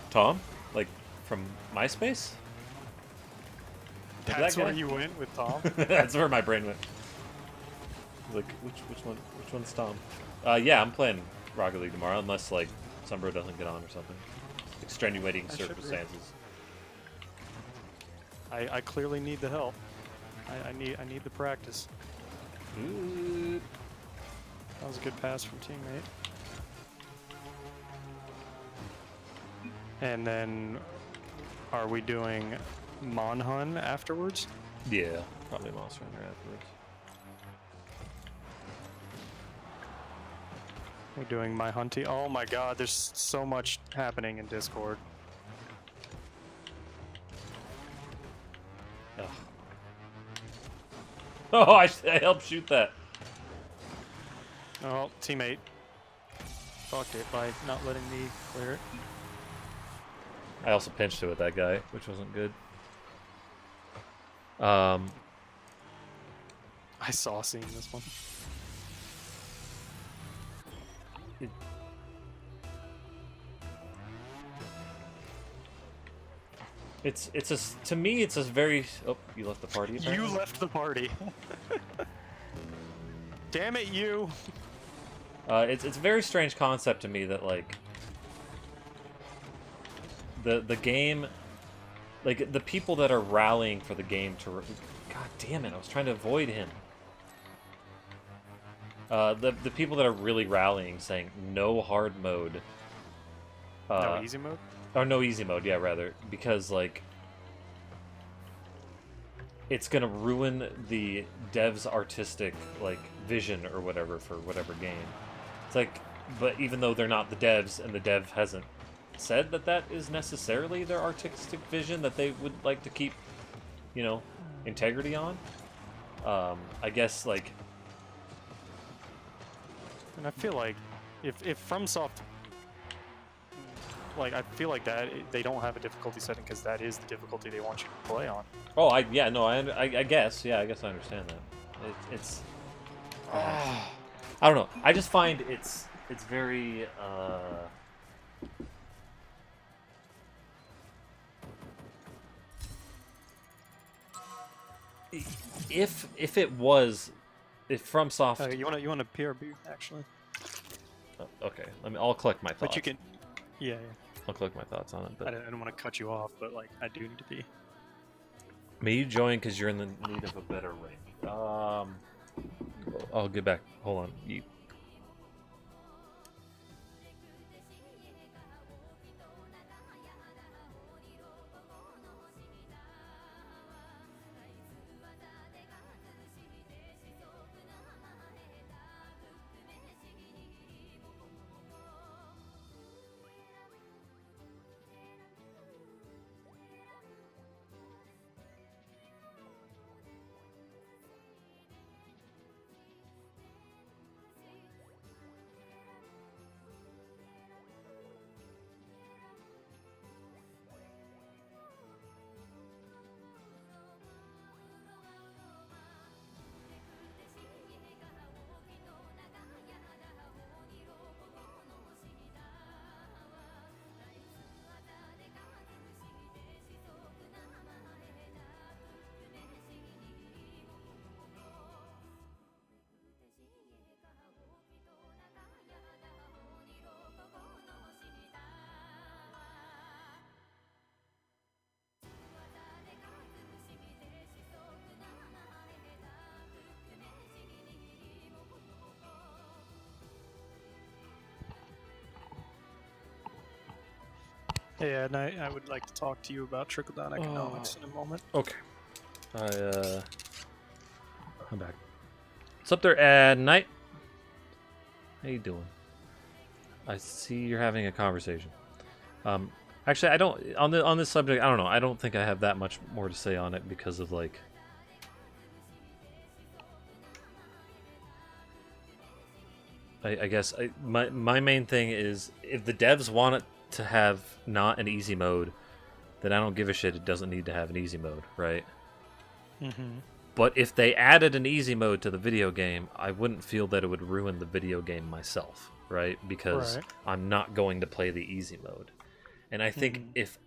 Tom? Like from MySpace? That's that where guy? you went with Tom? That's where my brain went. I was like, which one's Tom? Yeah, I'm playing Rocket League tomorrow, unless like Sunbro doesn't get on or something. Extenuating I should be. circumstances. I clearly need the help. I need the practice. Ooh. That was a good pass from teammate. And then, are we doing Monhun afterwards? Yeah, probably Monster Hunter afterwards. We're doing my hunty. Oh my god, there's so much happening in Discord. Ugh. Oh, I helped shoot that. Oh, teammate fucked it by not letting me clear it. I also pinched it with that guy, which wasn't good. I saw seeing this one. It's a to me it's a very oh you left the party. You Apparently? left the party. Damn it, you! It's a very strange concept to me that like the game, like the people that are rallying for the game to. God damn it! I was trying to avoid him. The people that are really rallying, saying no hard mode. No easy mode? Or no easy mode, yeah, rather, because like it's gonna ruin the dev's artistic like vision or whatever for whatever game. It's like, but even though they're not the devs and the dev hasn't said that that is necessarily their artistic vision that they would like to keep, you know, integrity on. I guess like, And I feel like if FromSoft, like I feel like that they don't have a difficulty setting because that is the difficulty they want you to play on. oh, I guess, yeah, I guess I understand that. It's I don't know. I just find it's very if it was if FromSoft You want a PRB actually? okay, I'll collect my thoughts. But you can, yeah. I'll collect my thoughts on it. But I don't want to cut you off, but like I do need to be. may you join because you're in the need of a better ring. I'll get back. Hold on. Yeah, and I would like to talk to you about trickle-down economics in a moment. Okay. I'm back. What's up there, at night? How you doing? I see you're having a conversation. Actually, I don't on this subject. I don't know. I don't think I have that much more to say on it because of like. I guess my main thing is if the devs want it to have not an easy mode, then I don't give a shit. It doesn't need to have an easy mode, right? Mm-hmm. But if they added an easy mode to the video game, I wouldn't feel that it would ruin the video game myself, right? Because I'm not going to play the easy mode. And I think if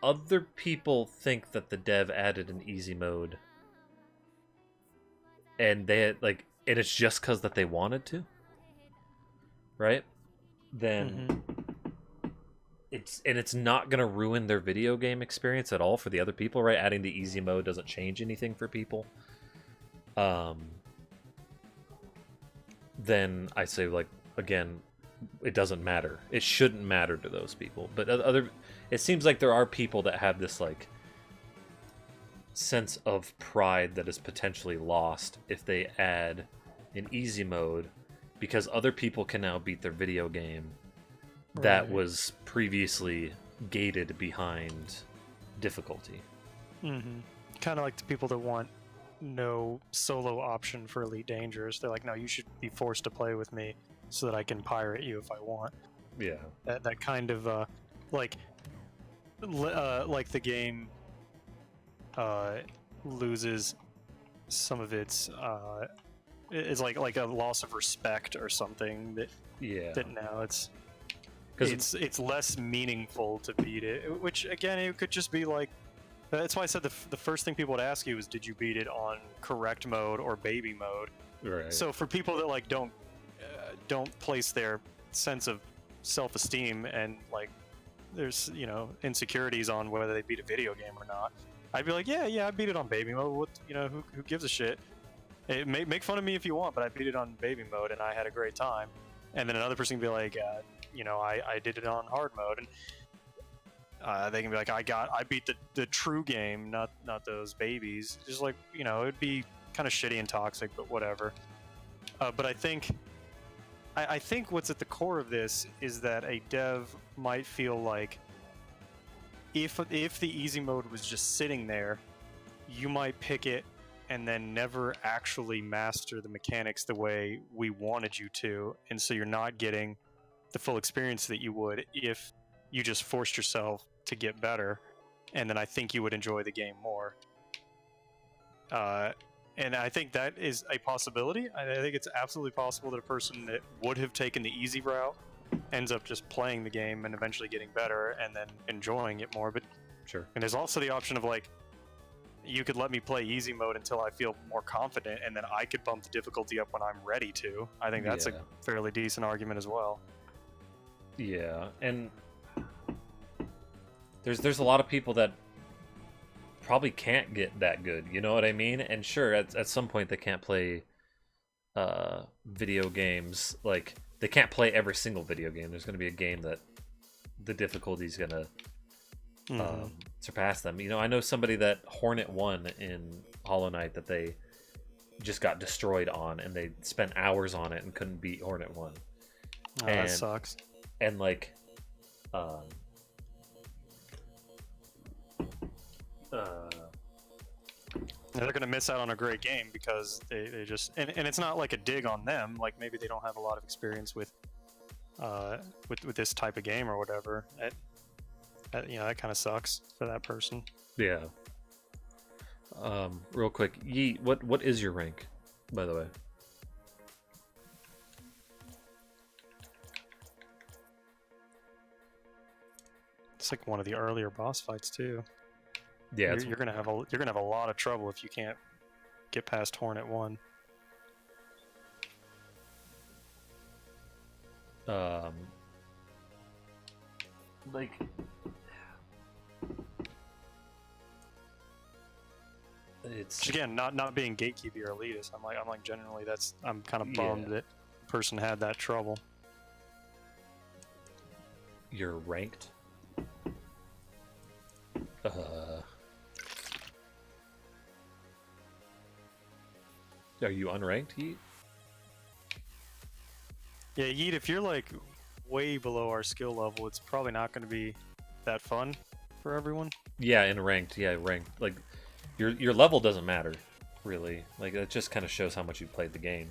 other people think that the dev added an easy mode and they had, like, and it's just because that they wanted to, right? Then it's not gonna ruin their video game experience at all for the other people, right? Adding the easy mode doesn't change anything for people. Then I say, like, again, it doesn't matter. It shouldn't matter to those people. But it seems like there are people that have this like sense of pride that is potentially lost if they add an easy mode, because other people can now beat their video game that was previously gated behind difficulty. Kind of like the people that want no solo option for Elite Dangerous. They're like, no, you should be forced to play with me so that I can pirate you if I want. Yeah. That kind of like the game loses some of its it's like a loss of respect or something that that now it's less meaningful to beat it, which again it could just be like that's why I said the first thing people would ask you is, did you beat it on correct mode or baby mode? Right. So for people that like don't place their sense of self-esteem and like there's insecurities on whether they beat a video game or not, I'd be like, yeah, I beat it on baby mode. What, who gives a shit? Make fun of me if you want, but I beat it on baby mode and I had a great time. And then another person can be like, I did it on hard mode, and they can be like, I beat the true game, not those babies. Just like, it'd be kind of shitty and toxic, but whatever. But I think what's at the core of this is that a dev might feel like if the easy mode was just sitting there, you might pick it and then never actually master the mechanics the way we wanted you to, and so you're not getting the full experience that you would if you just forced yourself to get better, and then I think you would enjoy the game more. And I think that is a possibility. I think it's absolutely possible that a person that would have taken the easy route ends up just playing the game and eventually getting better and then enjoying it more. But sure. And there's also the option of like, you could let me play easy mode until I feel more confident, and then I could bump the difficulty up when I'm ready to. I think that's a fairly decent argument as well. Yeah, and there's a lot of people that probably can't get that good, you know what I mean? And sure, at some point they can't play video games, like they can't play every single video game. There's going to be a game that the difficulty is going to surpass them. I know somebody that Hornet won in Hollow Knight that they just got destroyed on, and they spent hours on it and couldn't beat Hornet 1. That sucks. And like they're gonna miss out on a great game because they just and it's not like a dig on them, like maybe they don't have a lot of experience with this type of game or whatever. That kind of sucks for that person. Yeah. Real quick, Yeet, what is your rank, by the way? It's like one of the earlier boss fights too. Yeah, you're gonna have a lot of trouble if you can't get past Hornet 1. Like, it's again not being gatekeepy or elitist. I'm like generally I'm kind of bummed that person had that trouble. You're ranked. Are you unranked, Yeet? Yeah, Yeet, if you're like way below our skill level, it's probably not going to be that fun for everyone. Yeah, in ranked. Yeah, ranked. Like, your level doesn't matter, really. Like, it just kind of shows how much you played the game.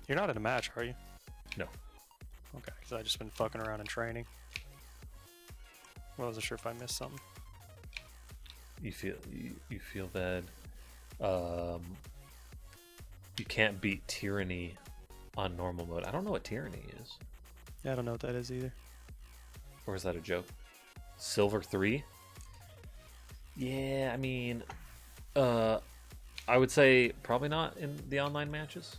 You're not in a match, are you? No. Okay, because I've just been fucking around in training. I wasn't sure if I missed something. You feel bad. You can't beat Tyranny on normal mode. I don't know what Tyranny is. Yeah, I don't know what that is either. Or is that a joke? Silver 3? Yeah, I mean, I would say probably not in the online matches.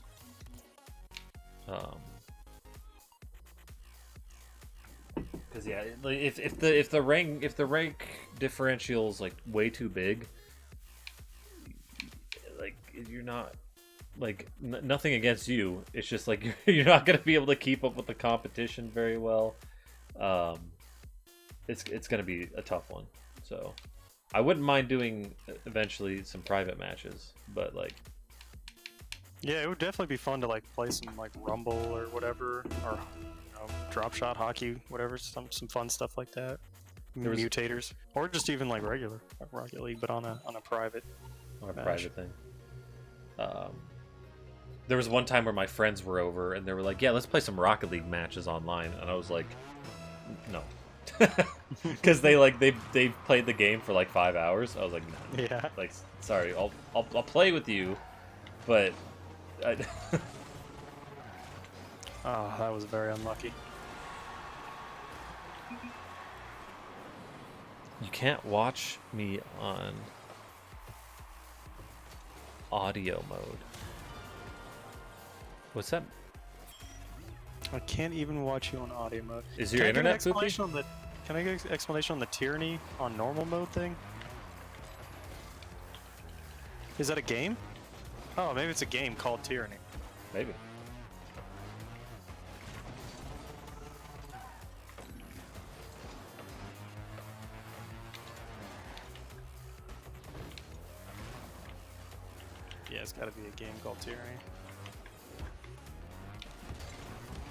Because yeah, if the rank differential's like way too big, like you're not like nothing against you. It's just like you're not gonna be able to keep up with the competition very well. It's gonna be a tough one. So I wouldn't mind doing eventually some private matches, but like. Yeah, it would definitely be fun to like play some like Rumble or whatever, or drop shot hockey, whatever, some fun stuff like that. Mutators, or just even like regular Rocket League, but on a private. On a private thing. There was one time where my friends were over and they were like, "Yeah, let's play some Rocket League matches online," and I was like, "No," because they played the game for like 5 hours. I was like, "No, yeah, like sorry, I'll play with you, but." Oh, that was very unlucky. You can't watch me on audio mode. What's that? I can't even watch you on audio mode. Is your internet poopy? Can I get an explanation on the Tyranny on normal mode thing? Is that a game? Oh, maybe it's a game called Tyranny. Maybe. Yeah, it's got to be a game called Tyranny.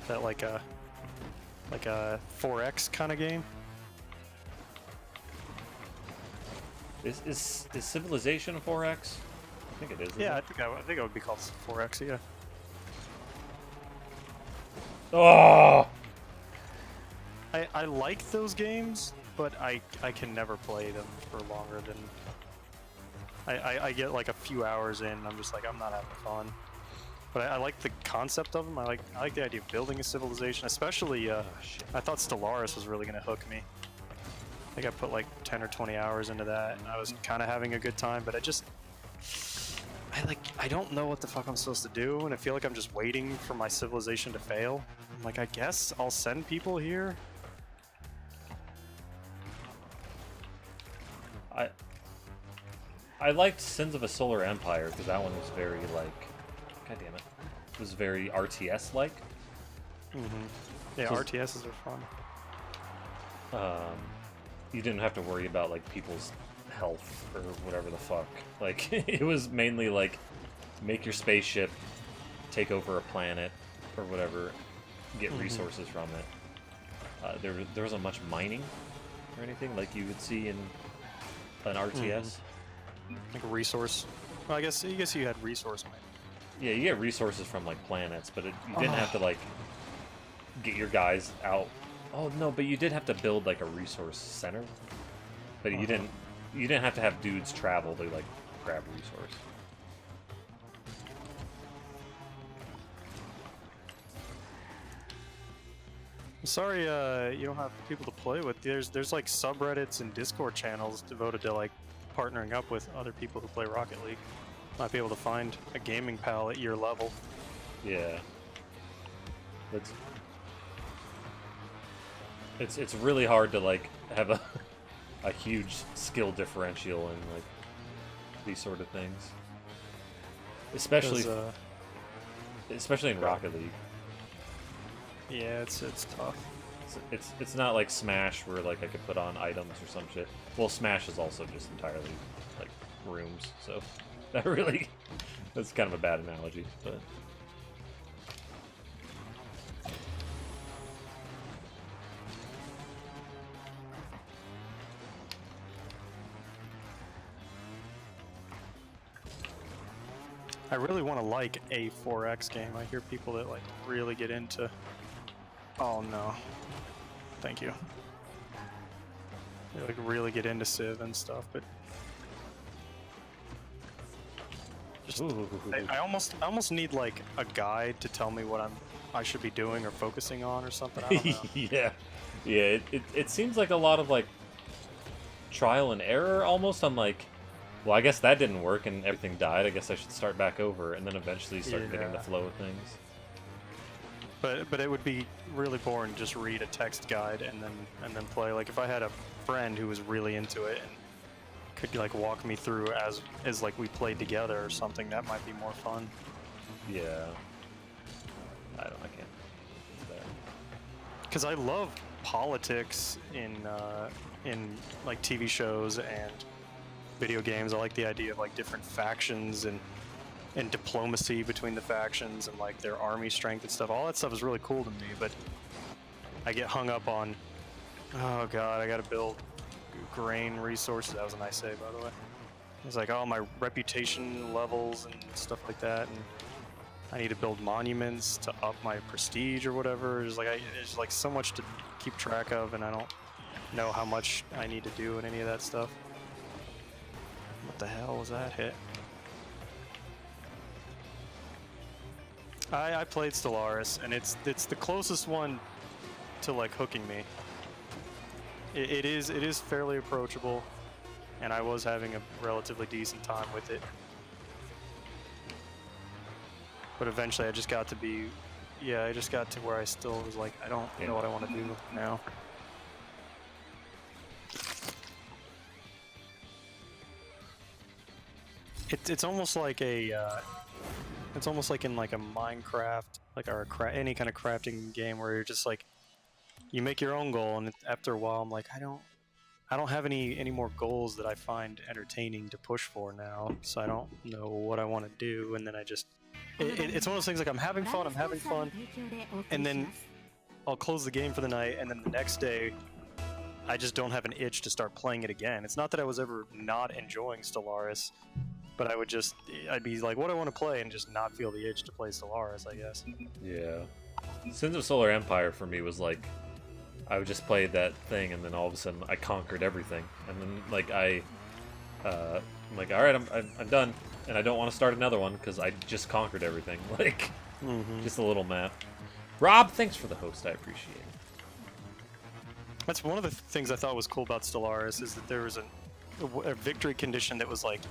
Is that like a 4X kind of game? Is Civilization a 4X? I think it is. Yeah, I think it would be called 4X. Yeah. Oh! I like those games, but I can never play them for longer than. I get like a few hours in, and I'm just like, I'm not having fun. But I like the concept of them. I like the idea of building a civilization, especially. I thought Stellaris was really gonna hook me. I think I put like 10 or 20 hours into that, and I was kind of having a good time. But I don't know what the fuck I'm supposed to do, and I feel like I'm just waiting for my civilization to fail. I'm like, I guess I'll send people here. I liked Sins of a Solar Empire because that one was very like, god damn it, it was very RTS like. Yeah, So- RTSs are fun. You didn't have to worry about like people's health or whatever the fuck. Like it was mainly like make your spaceship, take over a planet or whatever, get resources from it. There wasn't much mining or anything like you would see in an RTS. Like a resource. Well, I guess you had resource mining. Yeah, you get resources from like planets, but you didn't have to like get your guys out. Oh no, but you did have to build like a resource center. But you didn't have to have dudes travel to like grab a resource. I'm sorry, you don't have people to play with. There's like subreddits and Discord channels devoted to like partnering up with other people who play Rocket League. Might be able to find a gaming pal at your level. Yeah. It's really hard to like have a huge skill differential in like these sort of things. Especially in Rocket League. Yeah, it's tough. It's not like Smash where like I could put on items or some shit. Well, Smash is also just entirely like rooms, so that really that's kind of a bad analogy, but. I really want to like a 4X game. I hear people that like really get into. Oh no. Thank you. They like really get into Civ and stuff, but just I almost need like a guide to tell me what I should be doing or focusing on or something. I don't know. yeah. It seems like a lot of like trial and error almost on like. Well, I guess that didn't work and everything died. I guess I should start back over and then eventually start getting the flow of things. But it would be really boring to just read a text guide and then play. Like if I had a friend who was really into it and could like walk me through as like we played together or something, that might be more fun. Yeah. I can't. Because I love politics in like TV shows and video games. I like the idea of like different factions and diplomacy between the factions and like their army strength and stuff. All that stuff is really cool to me, but I get hung up on, oh god, I gotta build grain resources. That was a nice save, by the way. It's like, oh, my reputation levels and stuff like that, and I need to build monuments to up my prestige or whatever. There's like so much to keep track of, and I don't know how much I need to do in any of that stuff. What the hell was that hit? I played Stellaris, and it's the closest one to like hooking me. It is fairly approachable, and I was having a relatively decent time with it. But eventually, I just got to be, I just got to where I still was like, I don't know what I want to do now. It's almost like it's almost like in like a Minecraft, like any kind of crafting game where you're just like, you make your own goal, and after a while, I'm like, I don't have any more goals that I find entertaining to push for now, so I don't know what I want to do, and then I just, it's one of those things like I'm having fun, and then I'll close the game for the night, and then the next day, I just don't have an itch to start playing it again. It's not that I was ever not enjoying Stellaris, but I'd be like, what do I want to play, and just not feel the itch to play Stellaris, I guess. Yeah. Sins of Solar Empire for me was like, I would just play that thing, and then all of a sudden I conquered everything, and then like I'm like, all right, I'm done, and I don't want to start another one because I just conquered everything. Like, just a little map. Rob, thanks for the host. I appreciate it. That's one of the things I thought was cool about Stellaris, is that there was a victory condition that was like,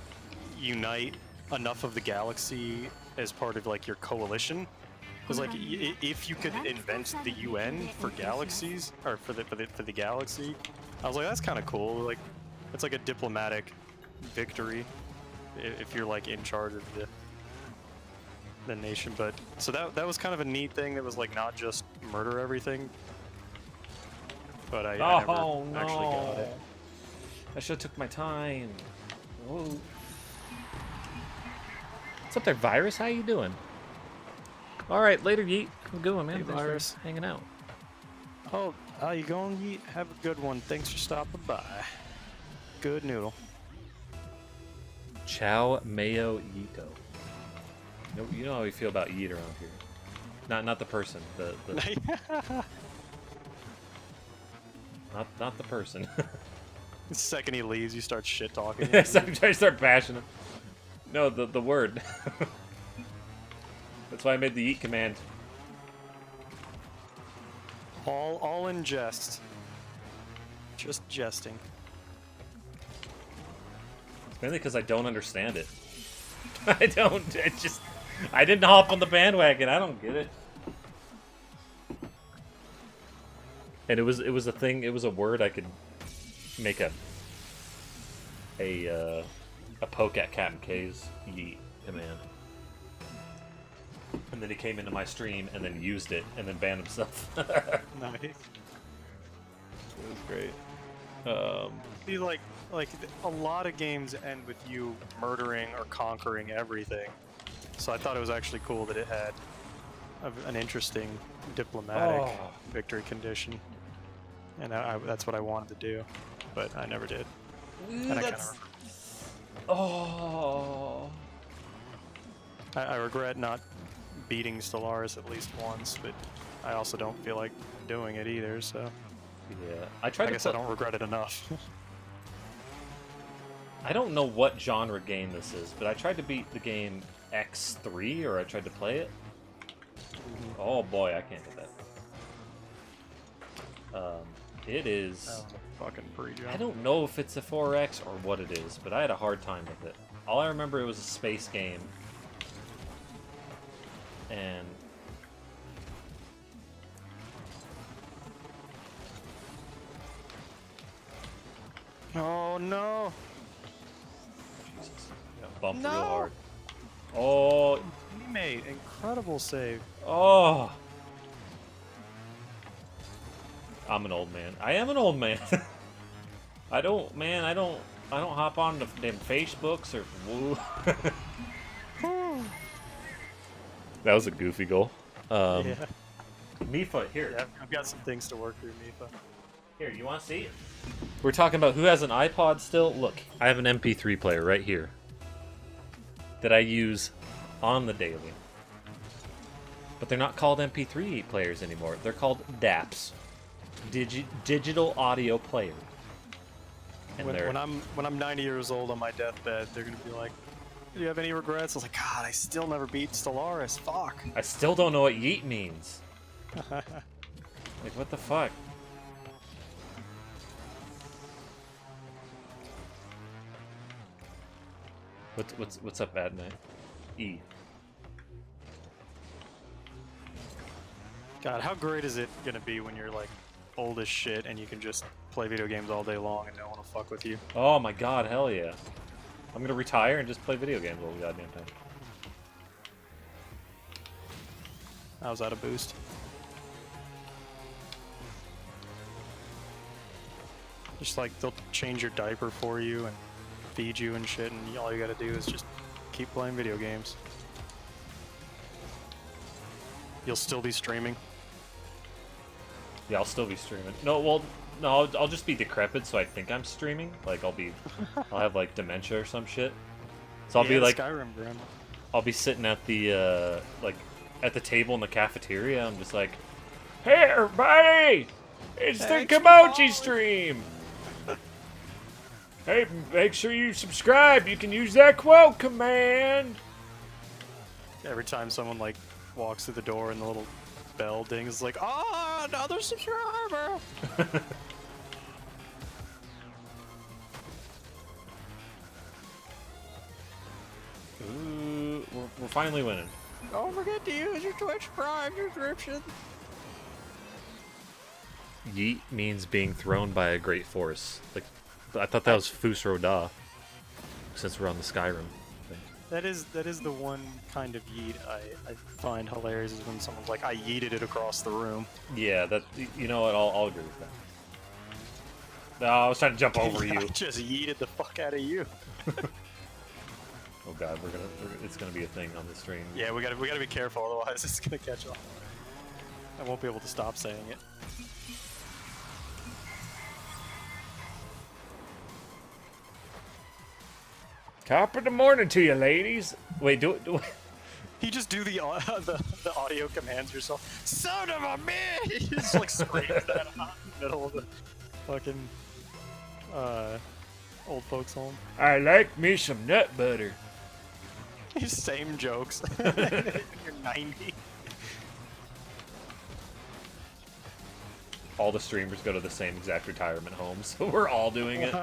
unite enough of the galaxy as part of like your coalition. It was like, if you could invent the UN for galaxies, or for the galaxy, I was like, that's kind of cool. Like, it's like a diplomatic victory if you're like in charge of the nation. But so that was kind of a neat thing. That was like not just murder everything. But I never actually got it. I should have took my time. Whoa. What's up there, Virus? How you doing? All right, later, Yeet. I'm going, man. Hey, Thanks Virus. for hanging out. Oh, how you going, Yeet? Have a good one. Thanks for stopping by. Good noodle. Chow Mayo Yeeto. You know how we feel about Yeet around here. Not the person. The not the person. The second he leaves, you start shit talking. I start bashing him. No, the word. That's why I made the eat command. All in jest. Just jesting. Mainly because I don't understand it. I didn't hop on the bandwagon. I don't get it. And it was a thing. It was a word I could make a poke at Captain K's yeet command. and then he came into my stream and then used it and then banned himself. Nice. It was great. See, like a lot of games end with you murdering or conquering everything. So I thought it was actually cool that it had an interesting diplomatic victory condition, and that's what I wanted to do, but I never did. And I I regret not beating Stellaris at least once, but I also don't feel like doing it either. So Yeah, I guess I don't regret it enough. I don't know what genre game this is, but I tried to beat the game X3, or I tried to play it. Oh boy, I can't get that. It is... Fucking pre-jump. I don't know if it's a 4X or what it is, but I had a hard time with it. All I remember, it was a space game. And... Oh no! Jesus. Yeah, bumped No! real hard. Oh... Teammate, incredible save. Oh! I'm an old man. I am an old man. I don't hop on the damn Facebooks or woo. That was a goofy goal. Yeah. Mifa, here. Yeah, I've got some things to work through, Mifa. Here, you want to see it? We're talking about who has an iPod still. Look, I have an MP3 player right here that I use on the daily. But they're not called MP3 players anymore. They're called DAPs. Digital audio player. And When I'm 90 years old on my deathbed, they're gonna be like, "Do you have any regrets?" I was like, "God, I still never beat Stellaris. Fuck." I still don't know what yeet means. Like, what the fuck? What's up, Adnan? E. God, how great is it gonna be when you're like old as shit and you can just play video games all day long and no one will fuck with you? Oh my god, hell yeah. I'm gonna retire and just play video games all the goddamn time. How's that a boost? Just like they'll change your diaper for you and feed you and shit, and all you gotta do is just keep playing video games. You'll still be streaming. Yeah, I'll still be streaming. No, I'll just be decrepit, so I think I'm streaming. Like, I'll have like dementia or some shit. So I'll be like, Skyrim, grandma. I'll be sitting at the at the table in the cafeteria. I'm just like, hey everybody, it's the Kimochi stream. Hey, make sure you subscribe. You can use that quote command. Every time someone like walks through the door and the little bell dings, it's like, "Oh, another subscriber!" Ooh, we're finally winning. Don't forget to use your Twitch Prime subscription. Yeet means being thrown by a great force. Like, I thought that was Fus Roda, since we're on the Skyrim thing. That is the one kind of yeet I find hilarious, is when someone's like, "I yeeted it across the room." Yeah, that, you know what? I'll agree with that. No, I was trying to jump over I you. just yeeted the fuck out of you. Oh god, it's gonna be a thing on the stream. Yeah, we gotta be careful, otherwise it's gonna catch on. I won't be able to stop saying it. Top of the morning to you, ladies. Wait, do it. You just do the audio commands yourself. Son of a bitch! You just like scream that out in the middle of the fucking old folks home. I like me some nut butter. Same jokes. You're 90. All the streamers go to the same exact retirement home, so we're all doing it.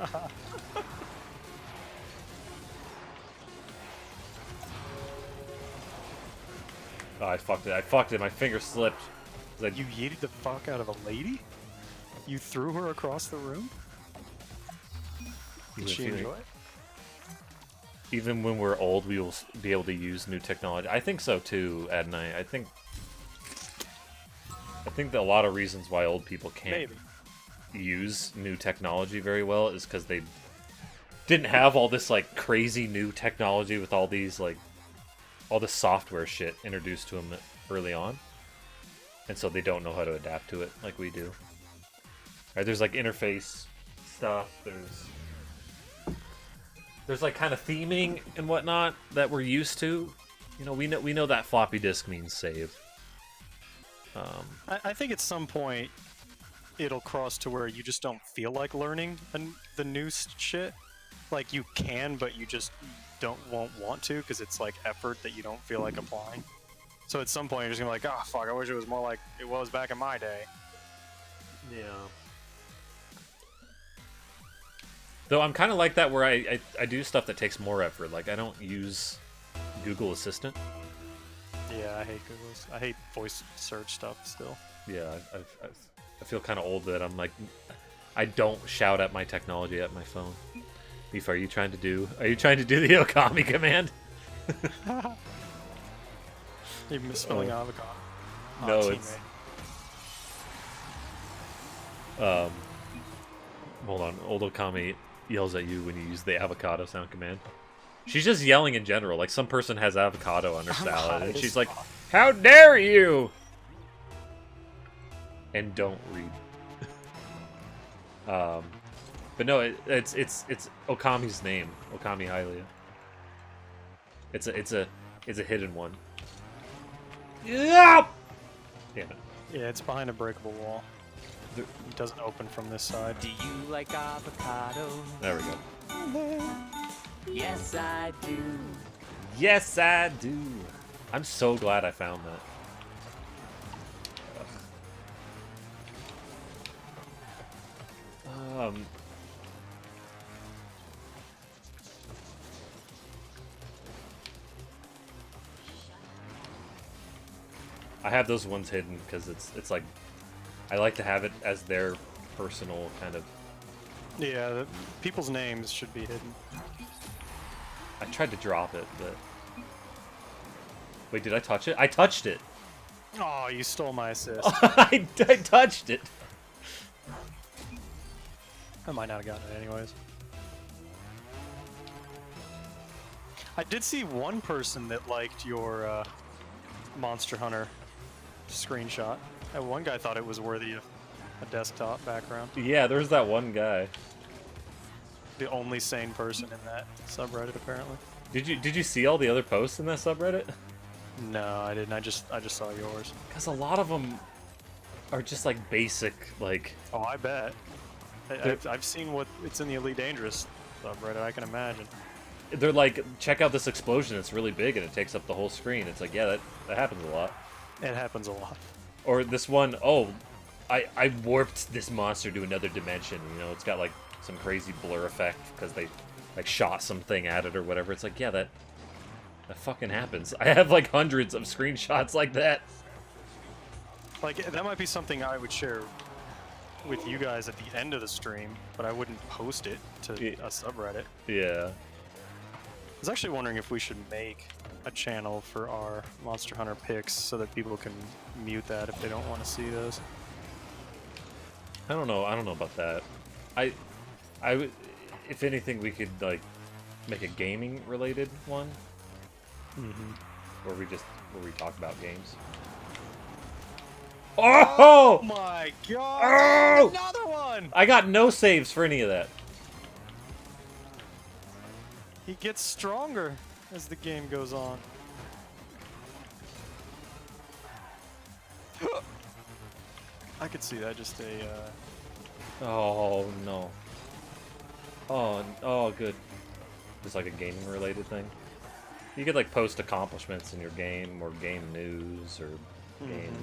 Oh, I fucked it. My finger slipped. Like, You yeeted the fuck out of a lady? You threw her across the room? Did she enjoy it? even when we're old, we will be able to use new technology. I think so too, Ed and I think that a lot of reasons why old people can't use new technology very well is because they didn't have all this like crazy new technology with all these like all the software shit introduced to them early on, and so they don't know how to adapt to it like we do. Right? There's like interface stuff. There's like kind of theming and whatnot that we're used to. You know, we know that floppy disk means save. I think at some point it'll cross to where you just don't feel like learning the new shit. Like you can, but you just won't want to because it's like effort that you don't feel like applying. So at some point you're just gonna be like, oh fuck, I wish it was more like it was back in my day. Yeah. Though I'm kind of like that where I do stuff that takes more effort. Like I don't use Google Assistant. Yeah, I hate Google's. I hate voice search stuff still. Yeah, I feel kind of old that I'm like, I don't shout at my technology at my phone. Beef, are you trying to do the Okami command? You're misspelling avocado. No, teammate. it's hold on. Old Okami yells at you when you use the avocado sound command. She's just yelling in general. Like some person has avocado on her salad, and she's like, "How dare you!" And don't read. But no, it's Okami's name, Okami Hylia. It's a hidden one. Yeah. Yeah. Yeah, it's behind a breakable wall. It doesn't open from this side. Do you like avocado? There we go. Yes, I do. Yes, I do. I'm so glad I found that. I have those ones hidden because it's like I like to have it as their personal kind of. Yeah, people's names should be hidden. I tried to drop it, but wait, did I touch it? I touched it. Oh, you stole my assist. I touched it. I might not have gotten it anyways. I did see one person that liked your Monster Hunter screenshot. And one guy thought it was worthy of a desktop background. Yeah, there's that one guy. The only sane person in that subreddit, apparently. Did you see all the other posts in that subreddit? No, I didn't. I just saw yours. Because a lot of them are just like basic, like. Oh, I bet. I've seen what it's in the Elite Dangerous subreddit. I can imagine. They're like, check out this explosion. It's really big and it takes up the whole screen. It's like, yeah, that happens a lot. It happens a lot. Or this one, oh, I warped this monster to another dimension. You know, it's got like some crazy blur effect because they like shot something at it or whatever. It's like, yeah, that fucking happens. I have like hundreds of screenshots like that. Like, that might be something I would share with you guys at the end of the stream, but I wouldn't post it to a subreddit. Yeah. I was actually wondering if we should make a channel for our Monster Hunter picks so that people can mute that if they don't want to see those. I don't know about that. I would, if anything, we could like make a gaming related one. Where we talk about games. Oh! My god! Oh! Another one! I got no saves for any of that. He gets stronger as the game goes on. I could see that, just a Oh no. Oh good. Just like a gaming related thing. You could like post accomplishments in your game or game news or game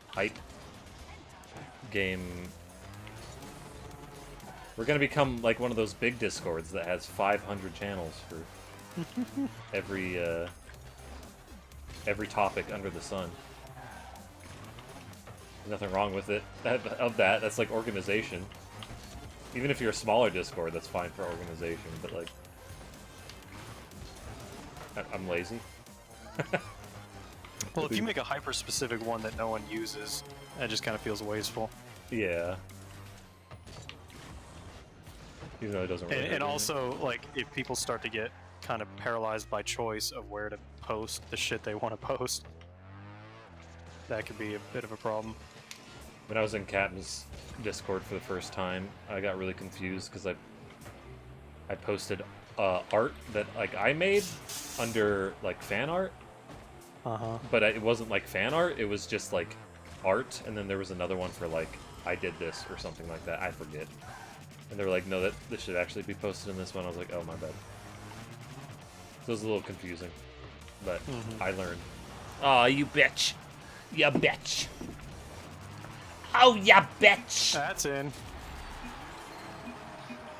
hype. Game. We're gonna become like one of those big discords that has 500 channels for every topic under the sun. There's nothing wrong with it. That's like organization. Even if you're a smaller Discord, that's fine for organization. But like, I'm lazy. Well, if you make a hyper-specific one that no one uses, that just kind of feels wasteful. Yeah. Even though it doesn't really. And also, like, if people start to get kind of paralyzed by choice of where to post the shit they want to post, that could be a bit of a problem. When I was in Captain's Discord for the first time, I got really confused because I posted art that like I made under like fan art, but it wasn't like fan art. It was just like art, and then there was another one for like I did this or something like that. I forget. And they were like, no, that this should actually be posted in this one. I was like, oh, my bad. So it was a little confusing, but I learned. Oh, you bitch. You bitch. Oh, you bitch. That's in.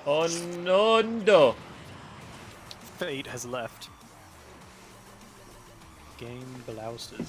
Oh, no, no. Fate has left. Game blousted.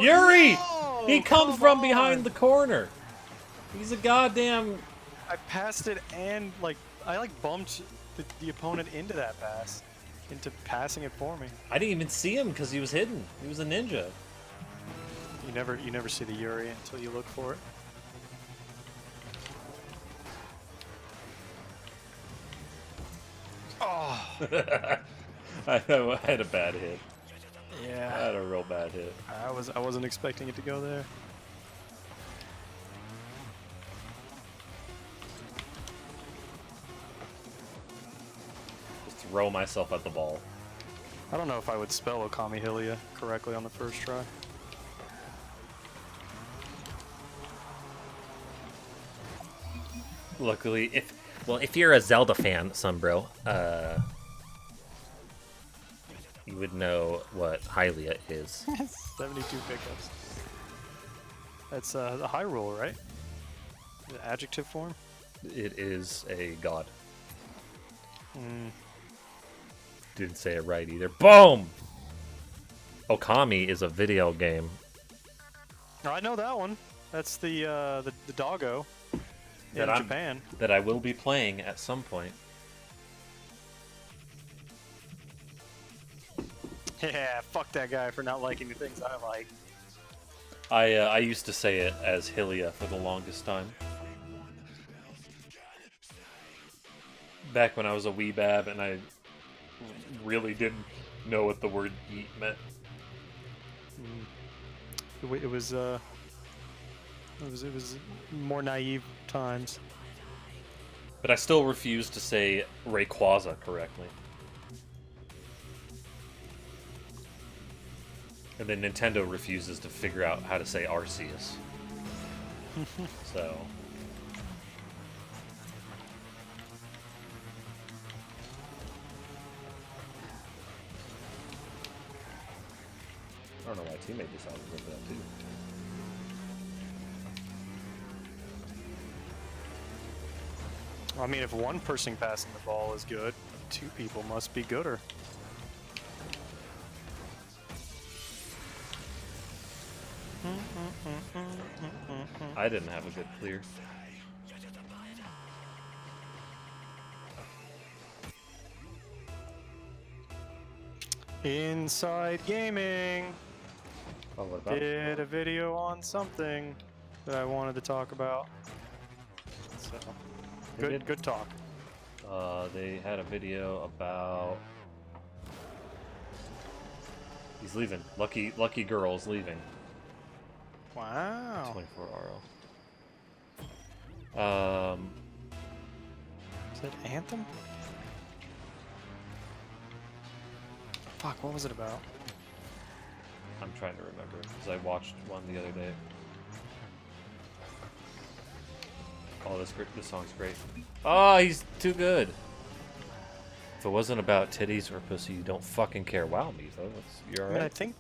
Yuri! He comes come from on. behind the corner. He's a goddamn... I passed it and, like, I, like, bumped the opponent into that pass. Into passing it for me. I didn't even see him because he was hidden. He was a ninja. You never see the Yuri until you look for it. Oh! I had a bad hit. I Yeah. had a real bad hit. I wasn't expecting it to go there. Just throw myself at the ball. I don't know if I would spell Okami Hylia correctly on the first try. Luckily, if you're a Zelda fan, Sunbro, you would know what Hylia is. 72 pickups. That's the high roll, right? The adjective form? It is a god. Didn't say it right either. Boom! Okami is a video game. Oh, I know that one. That's the doggo in Japan. That I will be playing at some point. Yeah, fuck that guy for not liking the things I like. I used to say it as Hylia for the longest time. Back when I was a weebab and I really didn't know what the word yeet meant. It was more naive times. But I still refuse to say Rayquaza correctly. And then Nintendo refuses to figure out how to say Arceus. So... I don't know why teammate decided to go for that too. I mean, if one person passing the ball is good, two people must be gooder. I didn't have a good clear. Inside Gaming Oh, what about? did a video on something that I wanted to talk about. So, They did? good talk. They had a video about... He's leaving. Lucky girl's leaving. Wow. 24 RL. Is that Anthem? Fuck, what was it about? I'm trying to remember because I watched one the other day. Oh, this song's great. Oh, he's too good. If it wasn't about titties or pussy, you don't fucking care. Wow, Mifo, you're I mean, I alright. think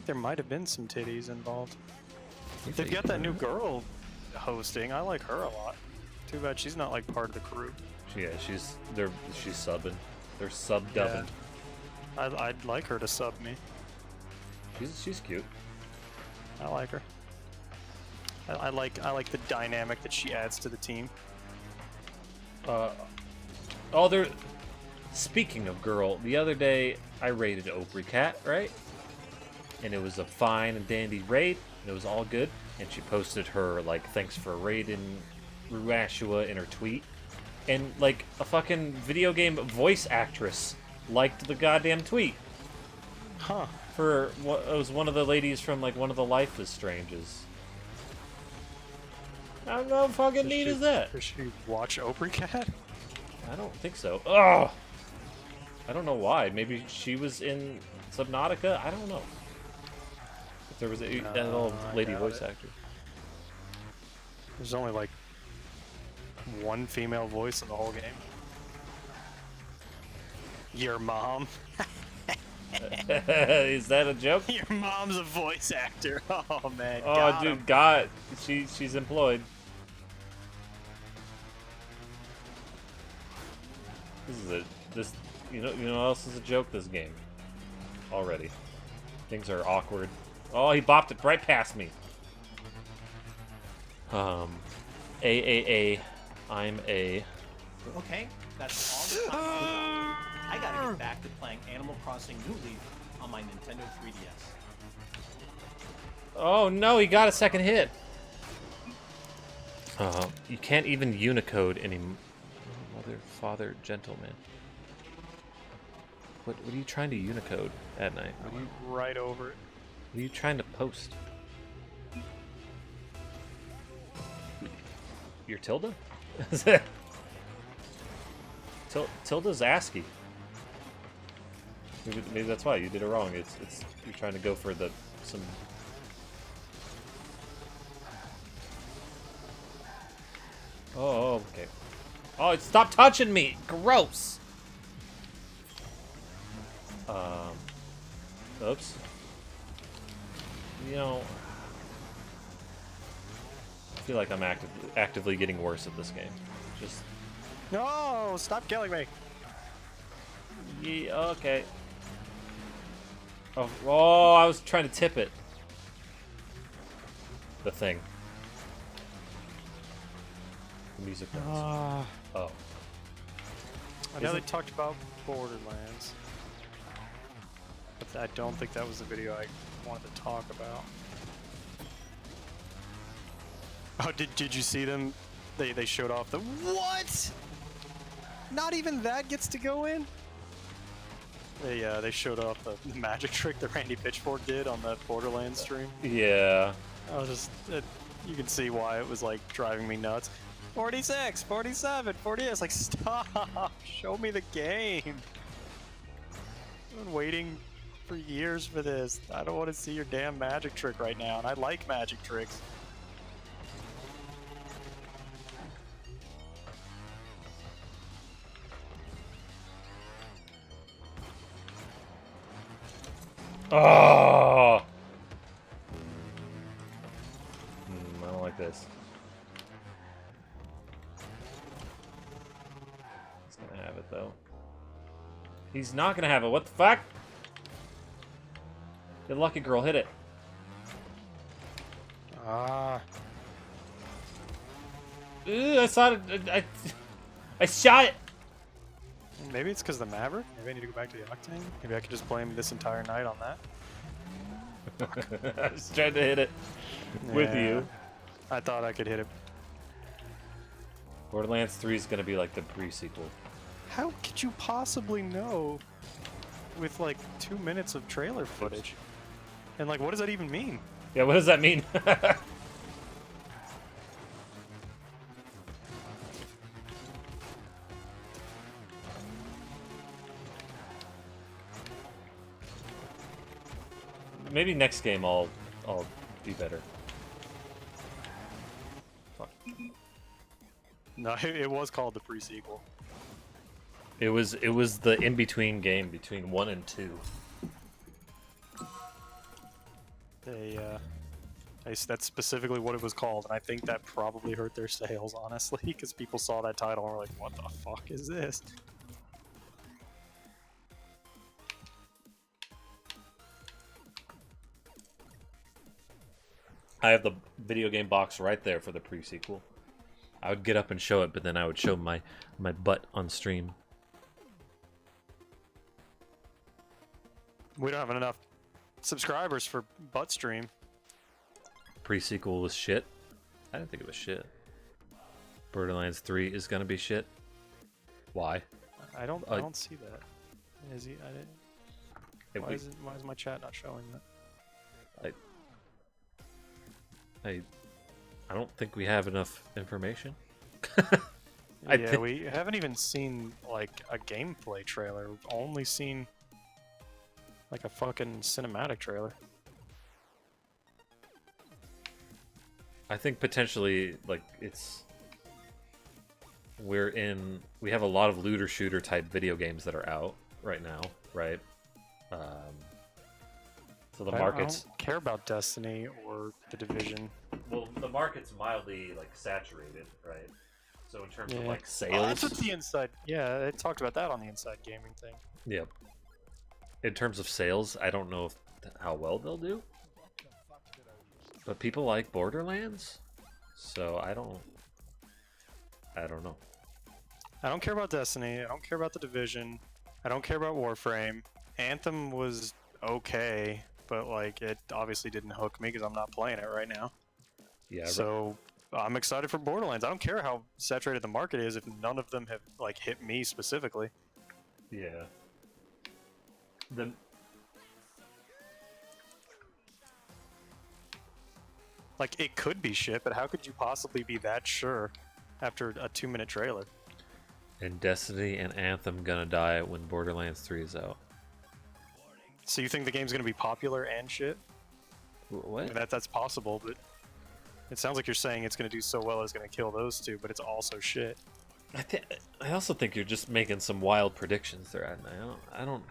there might have been some titties involved. They've got that new girl hosting. I like her a lot. Too bad she's not like part of the crew. Yeah, she's subbing. They're sub dubbing. Yeah. I'd like her to sub me. She's cute. I like her. I like the dynamic that she adds to the team. Oh, there. Speaking of girl, the other day I raided Opry Cat, right? And it was a fine and dandy raid. And it was all good. And she posted her like thanks for raiding Ruashua in her tweet. And like a fucking video game voice actress liked the goddamn tweet. Huh. For what it was one of the ladies from like one of the Life is Stranges. How no fucking neat is that? Does she watch Opry Cat? I don't think so. Ugh! I don't know why. Maybe she was in Subnautica? I don't know. If there was a that little lady voice actor. There's only like one female voice in the whole game. Your mom. Is that a joke? Your mom's a voice actor. Oh man. Oh, dude, God, she's employed. This you know what else is a joke? This game. Already, things are awkward. Oh, he bopped it right past me. AAA, I'm a. Okay, that's all the time. I gotta get back to playing Animal Crossing New Leaf on my Nintendo 3DS. Oh no, he got a second hit. You can't even Unicode anymore. Mother, father, gentleman. What are you trying to Unicode at night? Right over it. What are you trying to post? Your tilde? Tilda's ASCII. Maybe that's why you did it wrong. It's you're trying to go for some. Oh, okay. Oh, stop touching me! Gross. Oops. You know, I feel like I'm actively getting worse at this game. Just. No! Stop killing me! Yeah, okay. Oh, I was trying to tip it. The thing. The music notes. Oh. I know they talked about Borderlands, but I don't think that was the video I wanted to talk about. Oh, did you see them? They showed off the what? Not even that gets to go in. They showed off the magic trick that Randy Pitchfork did on the Borderlands stream. Yeah. I was just you can see why it was like driving me nuts. 46, 47, 48. It's like stop. Show me the game. I've been waiting for years for this. I don't want to see your damn magic trick right now, and I like magic tricks. Oh! I don't like this. He's gonna have it though. He's not gonna have it. What the fuck? The lucky girl hit it. Ew, I saw it. I shot it. Maybe it's because the Maverick. Maybe I need to go back to the Octane. Maybe I could just blame this entire night on that. I was trying to hit it with you. I thought I could hit it. Borderlands 3 is gonna be like the pre-sequel. How could you possibly know with like 2 minutes of trailer footage? And like, what does that even mean? Yeah, what does that mean? Maybe next game I'll be better. Fuck. No, it was called the pre-sequel. It was the in-between game between 1 and 2. That's specifically what it was called, and I think that probably hurt their sales, honestly, because people saw that title and were like, "What the fuck is this?" I have the video game box right there for the pre-sequel. I would get up and show it, but then I would show my butt on stream. We don't have enough subscribers for butt stream. Pre-sequel was shit. I didn't think it was shit. Borderlands 3 is gonna be shit. Why? I don't see that. Is he? I didn't. Why is my chat not showing that? I don't think we have enough information. We haven't even seen like a gameplay trailer. We've only seen like a fucking cinematic trailer. I think potentially, like, we have a lot of looter shooter type video games that are out right now, right? So the market's... I don't care about Destiny or The Division. Well, the market's mildly, like, saturated, right? So in terms of, like, sales... Oh, that's what the inside... Yeah, they talked about that on the Inside Gaming thing. Yeah. In terms of sales, I don't know how well they'll do. But people like Borderlands, so I don't know. I don't care about Destiny. I don't care about The Division. I don't care about Warframe. Anthem was okay, but like it obviously didn't hook me because I'm not playing it right now. Yeah. So I'm excited for Borderlands. I don't care how saturated the market is if none of them have like hit me specifically. Yeah. Like, it could be shit, but how could you possibly be that sure after a 2-minute trailer? And Destiny and Anthem gonna die when Borderlands 3 is out. So you think the game's gonna be popular and shit? What? I mean, that's possible, but it sounds like you're saying it's gonna do so well it's gonna kill those two, but it's also shit. I also think you're just making some wild predictions there, Adnan. I don't.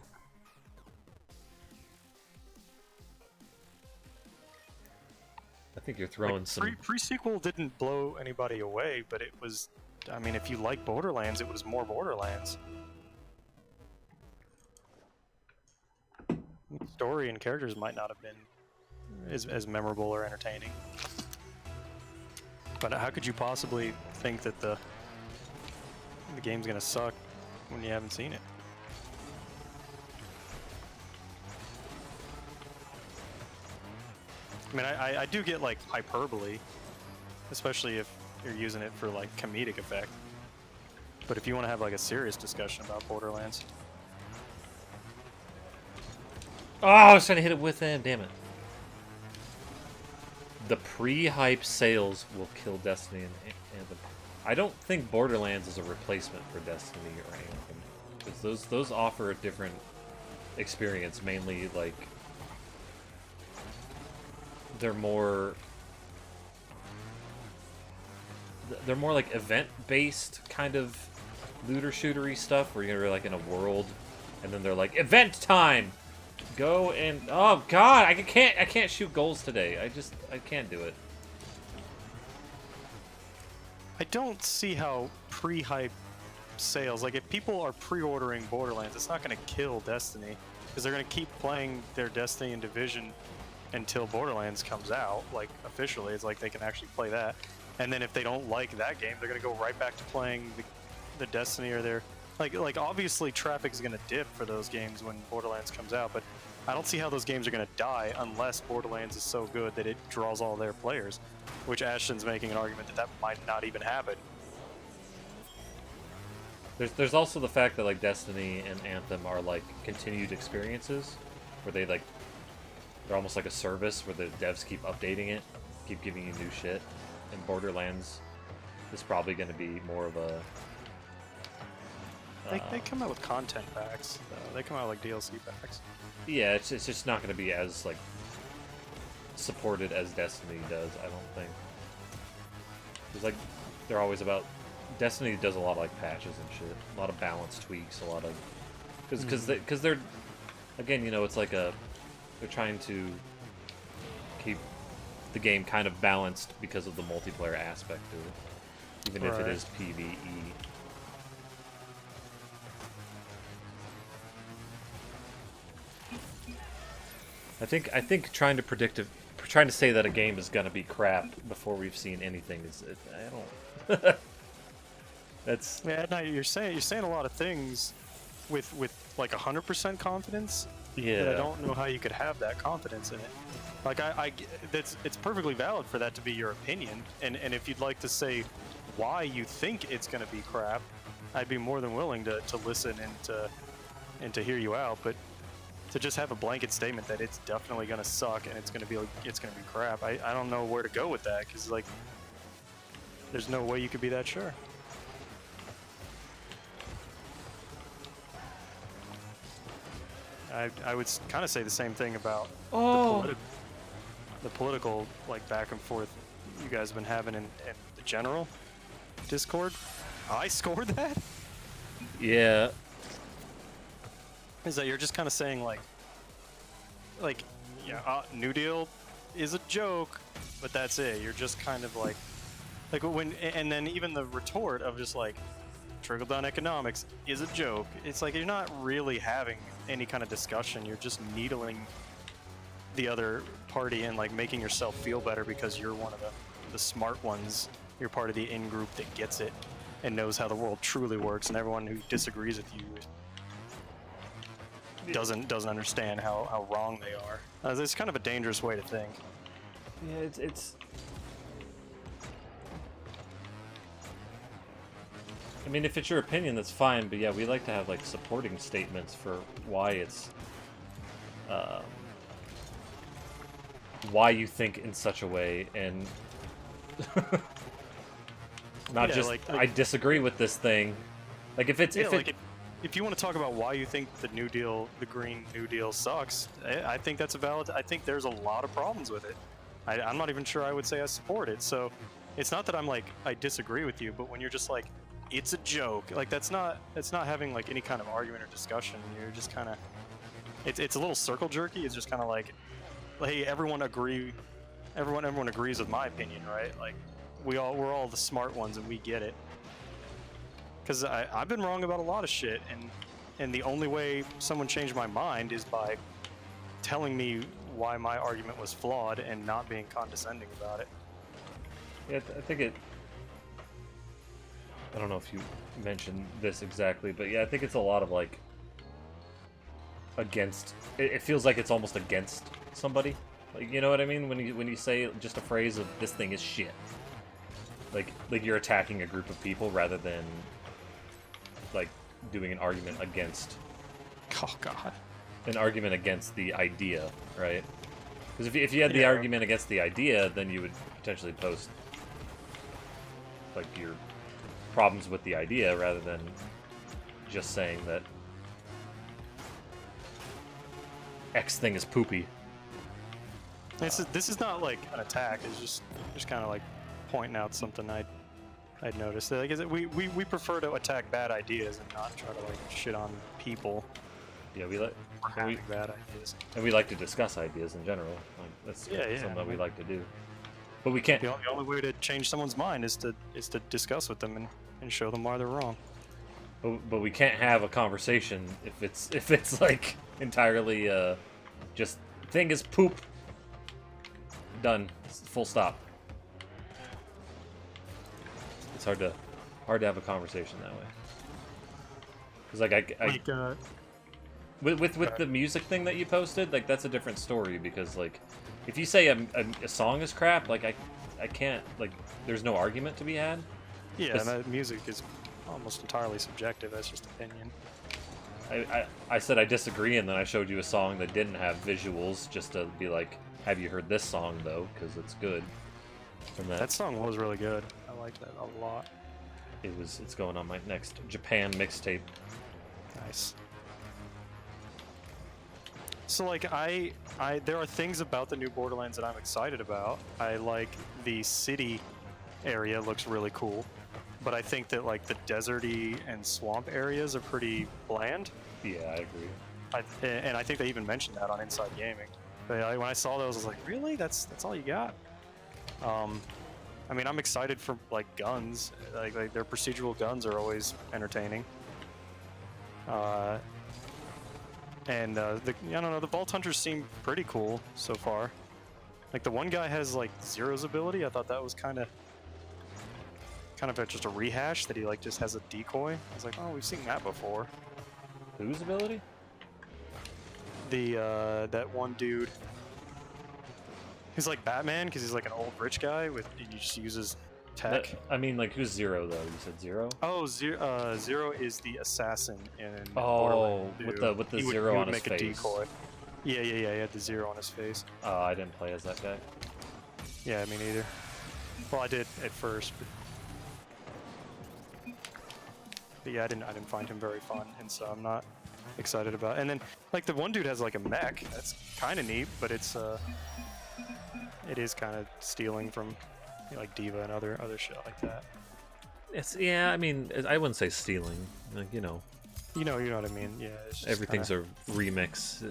I think you're throwing like, some... Pre-sequel didn't blow anybody away, but it was... I mean, if you like Borderlands, it was more Borderlands. Story and characters might not have been as memorable or entertaining. But how could you possibly think that the game's gonna suck when you haven't seen it? I mean, I do get, like, hyperbole, especially if you're using it for, like, comedic effect. But if you want to have, like, a serious discussion about Borderlands... Oh, I was trying to hit it with him, damn it. The pre-hype sales will kill Destiny and Anthem. I don't think Borderlands is a replacement for Destiny or Anthem. Because those offer a different experience, mainly, like... They're more like event-based kind of looter-shootery stuff where you're like in a world and then they're like, event time! Go and... Oh god, I can't shoot goals today. I can't do it. I don't see how pre-hype sales, like if people are pre-ordering Borderlands, it's not going to kill Destiny because they're going to keep playing their Destiny and Division until Borderlands comes out, like officially. It's like they can actually play that, and then if they don't like that game, they're gonna go right back to playing the Destiny or their like obviously traffic is gonna dip for those games when Borderlands comes out, but I don't see how those games are gonna die unless Borderlands is so good that it draws all their players, which Ashton's making an argument that might not even happen. There's also the fact that like Destiny and Anthem are like continued experiences where they're almost like a service where the devs keep updating it, keep giving you new shit. And Borderlands is probably going to be more of a... They come out with content packs, though. They come out with like DLC packs. Yeah, it's just not going to be as like supported as Destiny does, I don't think. Because like they're always about... Destiny does a lot of like patches and shit, a lot of balance tweaks, a lot of... Because they're... Again, you know, it's like a... They're trying to keep the game kind of balanced because of the multiplayer aspect to it, even if it Right. is PvE. I think trying to say that a game is gonna be crap before we've seen anything is I don't. That's Yeah, no, you're saying a lot of things with like 100% confidence. yeah. But I don't know how you could have that confidence in it. Like it's perfectly valid for that to be your opinion, and if you'd like to say why you think it's going to be crap, I'd be more than willing to listen and to hear you out. But to just have a blanket statement that it's definitely going to suck and it's going to be crap, I don't know where to go with that, because like there's no way you could be that sure. I would kind of say the same thing about the political like back and forth you guys have been having in the general Discord. I scored that. Yeah. Is that you're just kind of saying like yeah, New Deal is a joke, but that's it. You're just kind of like when, and then even the retort of just like trickle down economics is a joke. It's like you're not really having any kind of discussion. You're just needling the other party and like making yourself feel better because you're one of the smart ones. You're part of the in-group that gets it and knows how the world truly works, and everyone who disagrees with you doesn't understand how wrong they are. It's kind of a dangerous way to think. Yeah, it's. I mean, if it's your opinion, that's fine. But yeah, we like to have like supporting statements for why it's, why you think in such a way, and not Yeah, just like- I disagree with this thing. Like if it's Yeah, if like it, if you want to talk about why you think the New Deal, the Green New Deal sucks, I think that's a valid. I think there's a lot of problems with it. I'm not even sure I would say I support it. So it's not that I'm like I disagree with you, but when you're just like it's a joke, like that's not having like any kind of argument or discussion. You're just kind of it's a little circle jerky. It's just kind of like, hey, everyone agrees with my opinion, right? Like we're all the smart ones and we get it. Because I've been wrong about a lot of shit, and the only way someone changed my mind is by telling me why my argument was flawed and not being condescending about it. yeah, I think it. I don't know if you mentioned this exactly, but yeah, I think it's a lot of like against. It feels like it's almost against somebody. Like, you know what I mean? When you say just a phrase of "this thing is shit," like you're attacking a group of people rather than like doing an argument against Oh God. an argument against the idea, right? Because if you had the Yeah. argument against the idea, then you would potentially post like your problems with the idea rather than just saying that X thing is poopy. This is not like an attack. It's just kind of like pointing out something I'd noticed. Like, we prefer to attack bad ideas and not try to like shit on people Yeah, we like for and having bad ideas. we like to discuss ideas in general. Like, that's Yeah, yeah, something that we man. like to do. But we can't. The only way to change someone's mind is to discuss with them and show them why they're wrong. But we can't have a conversation if it's like entirely just thing is poop. Done. Full stop. It's hard to have a conversation that way. Because like with the music thing that you posted, like that's a different story. Because like if you say a song is crap, like I can't, like there's no argument to be had. Yeah, This- and music is almost entirely subjective. That's just opinion. I said I disagree, and then I showed you a song that didn't have visuals, just to be like, have you heard this song though? Because it's good. And That song was really good. I liked that a lot. it's going on my next Japan mixtape. Nice. So like there are things about the new Borderlands that I'm excited about. I like the city area looks really cool, but I think that like the deserty and swamp areas are pretty bland. Yeah, I agree. And I think they even mentioned that on Inside Gaming. But when I saw those, I was like, really? That's all you got? I mean, I'm excited for like guns. Like their procedural guns are always entertaining. And I don't know, the Vault Hunters seem pretty cool so far. Like the one guy has like Zero's ability. I thought that was kind of just a rehash that he like just has a decoy. I was like, oh, we've seen that before. Whose ability? The that one dude. He's like Batman because he's like an old rich guy with he just uses tech. I mean, like, who's Zero, though? You said Zero? Oh, Zero is the assassin in Oh, Borderlands with the 2. He zero would on his make a face. decoy. Yeah, he had the zero on his face. Oh, I didn't play as that guy. Yeah, me neither. Well, I did at first, but yeah, I didn't find him very fun, and so I'm not excited about it. And then, like, the one dude has like a mech. That's kind of neat, but it is kind of stealing from like Diva and other shit like that. Yeah, I mean, I wouldn't say stealing. Like, You know what I mean? Yeah. It's just everything's kinda... a remix.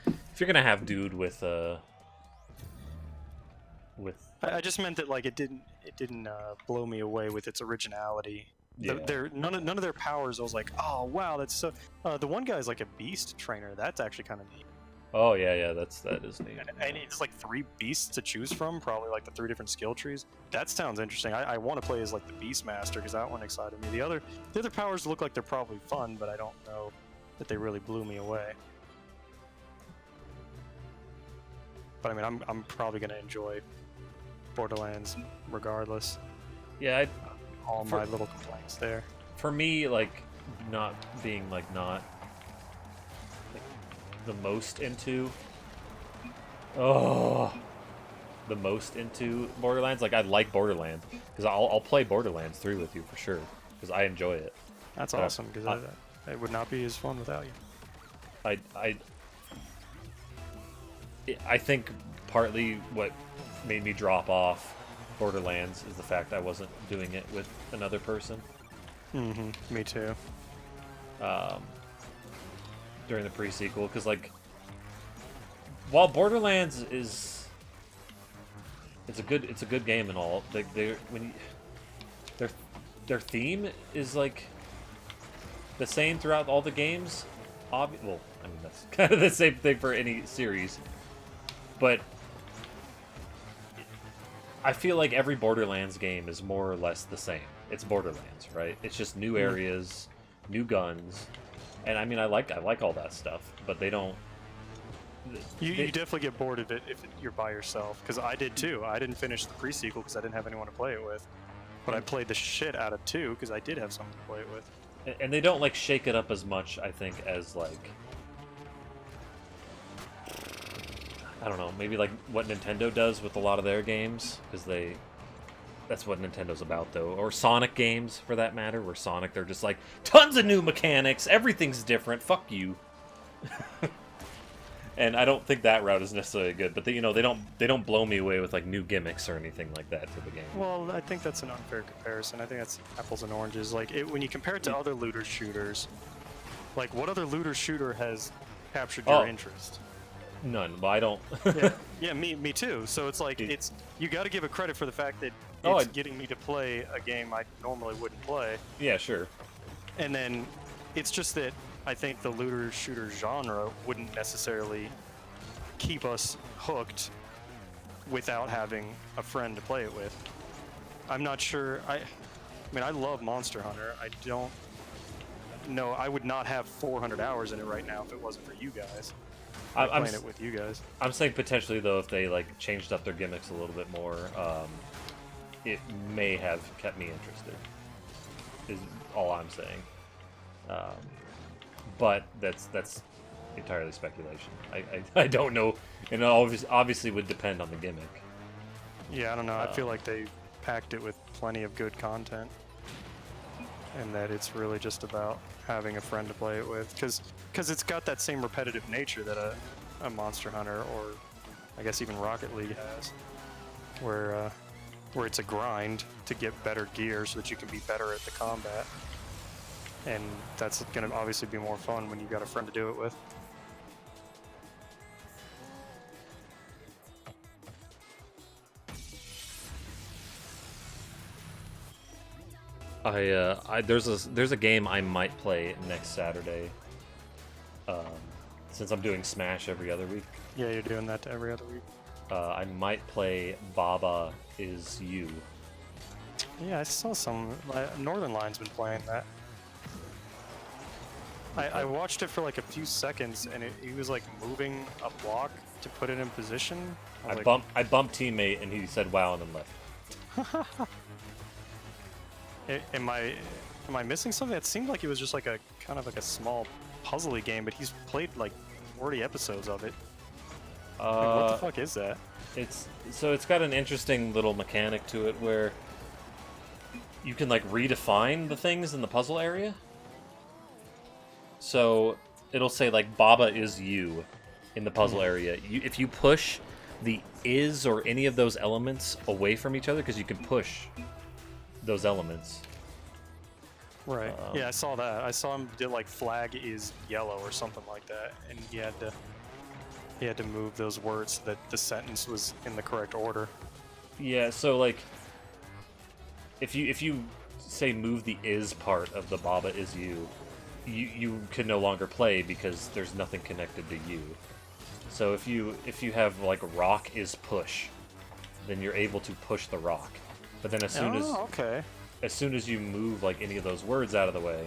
If you're gonna have dude with I just meant that like it didn't blow me away with its originality. Yeah. None of their powers. I was like, oh wow, that's so. The one guy's like a beast trainer. That's actually kind of neat. Oh yeah, that is neat. And it's like 3 beasts to choose from, probably like the 3 different skill trees. That sounds interesting. I want to play as like the Beast Master because that one excited me. The other powers look like they're probably fun, but I don't know that they really blew me away. But I mean, I'm probably gonna enjoy Borderlands regardless. Yeah, All my little complaints there. for me, like, not being like the most into Borderlands. Like, I like Borderlands because I'll play Borderlands 3 with you for sure because I enjoy it. That's But awesome because it would not be as fun without you. I think partly what made me drop off Borderlands is the fact I wasn't doing it with another person. Me too. During the pre-sequel, because like, while Borderlands it's a good game and all, like their theme is like the same throughout all the games. Well, I mean that's kind of the same thing for any series, but I feel like every Borderlands game is more or less the same. It's Borderlands, right? It's just new areas, new guns. And I mean, I like all that stuff, but they don't. You definitely get bored of it if you're by yourself, because I did too. I didn't finish the pre-sequel because I didn't have anyone to play it with, but I played the shit out of 2 because I did have someone to play it with. And they don't like shake it up as much, I think, as like, I don't know, maybe like what Nintendo does with a lot of their games, because that's what Nintendo's about, though. Or Sonic games, for that matter, where Sonic, they're just like, tons of new mechanics, everything's different, fuck you. And I don't think that route is necessarily good, but they don't blow me away with like new gimmicks or anything like that to the game. Well, I think that's an unfair comparison. I think that's apples and oranges. Like when you compare it to other looter shooters, like what other looter shooter has captured your interest? None. Well, I don't. Yeah, me too. So it's like you got to give it credit for the fact that Oh, it's getting me to play a game I normally wouldn't play. Yeah, sure. And then it's just that I think the looter shooter genre wouldn't necessarily keep us hooked without having a friend to play it with. I'm not sure. I mean, I love Monster Hunter. I don't know. I would not have 400 hours in it right now if it wasn't for you guys. I'm playing it with you guys. I'm saying potentially, though, if they like changed up their gimmicks a little bit more, it may have kept me interested. Is all I'm saying. But that's entirely speculation. I don't know, and it obviously would depend on the gimmick. Yeah, I don't know. I feel like they packed it with plenty of good content, and that it's really just about having a friend to play it with, because it's got that same repetitive nature that a Monster Hunter or I guess even Rocket League has, where it's a grind to get better gear so that you can be better at the combat. And that's going to obviously be more fun when you've got a friend to do it with. There's a game I might play next Saturday. Since I'm doing Smash every other week. Yeah, you're doing that every other week. I might play Baba Is You. Yeah, I saw some. Northern Line's been playing that. I watched it for like a few seconds, and he was like moving a block to put it in position. I bumped teammate, and he said "wow" and then left. Am I missing something? It seemed like it was just like a kind of like a small puzzly game, but he's played like 40 episodes of it. Like, what the fuck is that? It's got an interesting little mechanic to it where you can like redefine the things in the puzzle area. So it'll say like Baba is you in the puzzle area. If you push the is or any of those elements away from each other, because you can push those elements. Right. Yeah, I saw that. I saw him do like flag is yellow or something like that, and he had to move those words so that the sentence was in the correct order. Yeah. So like, if you say move the is part of the Baba is you, you can no longer play because there's nothing connected to you. So if you have like rock is push, then you're able to push the rock. But then as soon as you move like any of those words out of the way,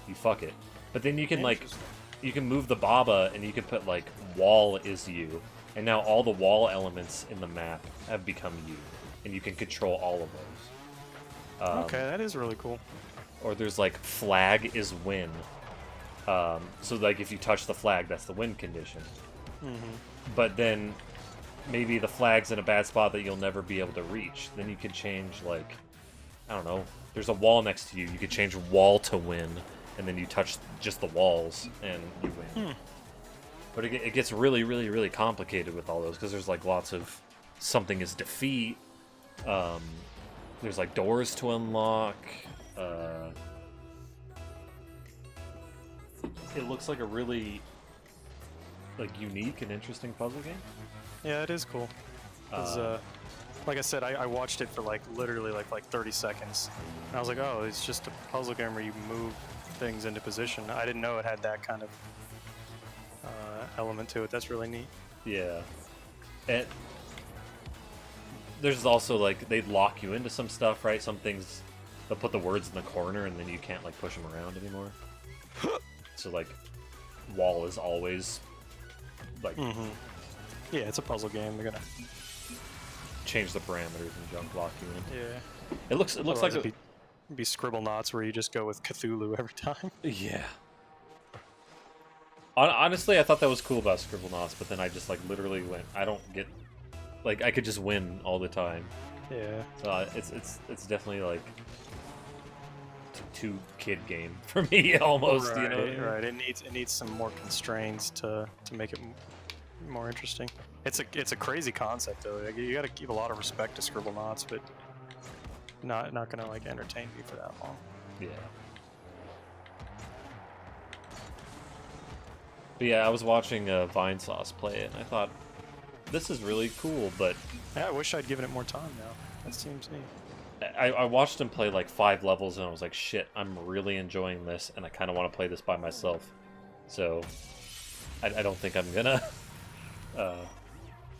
you fuck it. But then you can like you can move the Baba and you can put like wall is you, and now all the wall elements in the map have become you, and you can control all of those. Okay, that is really cool. Or there's like flag is win. So like if you touch the flag, that's the win condition. But then maybe the flag's in a bad spot that you'll never be able to reach. Then you could change like, I don't know, there's a wall next to you. You could change wall to win, and then you touch just the walls and you win. But it gets really, really, really complicated with all those because there's like lots of something is defeat. There's like doors to unlock. It looks like a really like unique and interesting puzzle game. Yeah, it is cool. 'Cause, like I said, I watched it for like literally like 30 seconds, and I was like, oh, it's just a puzzle game where you move things into position. I didn't know it had that kind of element to it. That's really neat. Yeah, and there's also like they lock you into some stuff, right? Some things they'll put the words in the corner, and then you can't like push them around anymore. So like, wall is always like. Yeah, it's a puzzle game. They're gonna change the parameters and jump lock you in. Yeah. It looks like it'd be Scribble Knots where you just go with Cthulhu every time. Yeah. Honestly, I thought that was cool about Scribble Knots, but then I just like literally went, I don't get, like I could just win all the time. Yeah. So it's definitely like too kid game for me almost. Right, you know. Right. It needs some more constraints to make it more interesting. It's a crazy concept though. Like, you got to give a lot of respect to Scribble Knots, but not gonna like entertain me for that long. Yeah. But yeah, I was watching Vine Sauce play it, and I thought this is really cool. But yeah, I wish I'd given it more time now. That seems neat. I watched him play like 5 levels, and I was like, shit, I'm really enjoying this, and I kind of want to play this by myself. So I don't think I'm gonna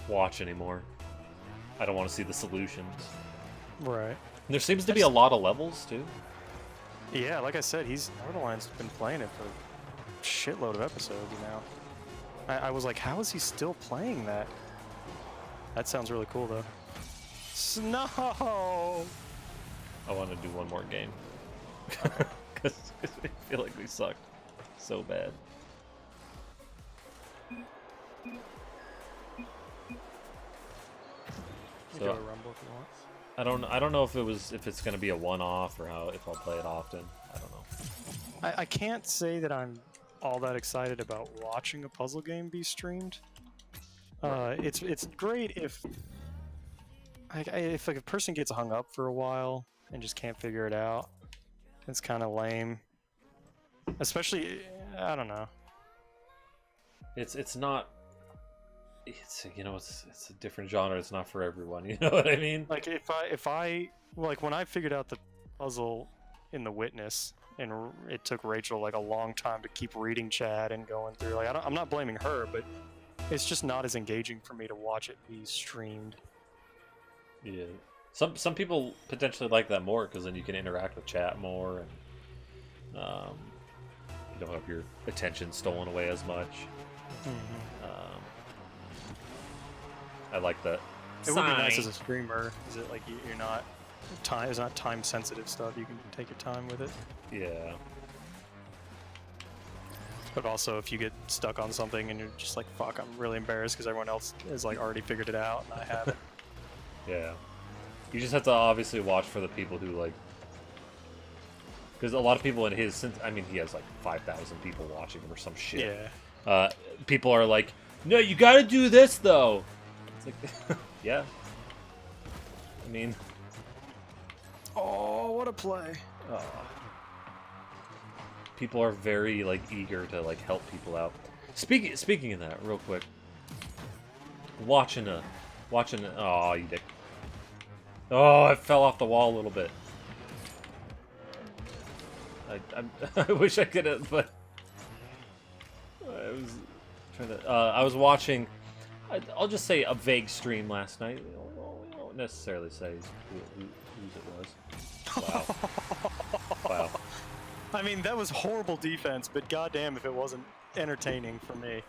watch anymore. I don't want to see the solutions. Right. And there seems to be a lot of levels too. Yeah, like I said, Northernline's been playing it for a shitload of episodes now. I was like, how is he still playing that? That sounds really cool though. No. I want to do one more game because I feel like we sucked so bad. Go to Rumble if you want. I don't know if it's gonna be a one-off or if I'll play it often. I don't know. I can't say that I'm all that excited about watching a puzzle game be streamed. It's great if like a person gets hung up for a while and just can't figure it out. It's kind of lame. Especially, I don't know. It's not. It's it's a different genre. It's not for everyone. You know what I mean? Like if I like when I figured out the puzzle in the witness, and it took Rachel like a long time to keep reading chat and going through. Like I'm not blaming her, but it's just not as engaging for me to watch it be streamed. Yeah. Some people potentially like that more because then you can interact with chat more, and you don't have your attention stolen away as much. I like that. It would be nice as a streamer. Is it like you're not time? It's not time sensitive stuff. You can take your time with it. Yeah. But also, if you get stuck on something and you're just like, "Fuck," I'm really embarrassed because everyone else has like already figured it out and I haven't. Yeah. You just have to obviously watch for the people who like, because a lot of people in his, I mean, he has like 5,000 people watching him or some shit. Yeah. People are like, no, you got to do this though. It's like, yeah. I mean, Oh, what a play! people are very like eager to like help people out. Speaking of that, real quick, watching a, oh, you dick. Oh, I fell off the wall a little bit. I wish I could have, but I was trying to. I was watching. I'll just say a vague stream last night. We won't necessarily say whose it was. Wow. Wow. I mean, that was horrible defense, but goddamn if it wasn't entertaining for me.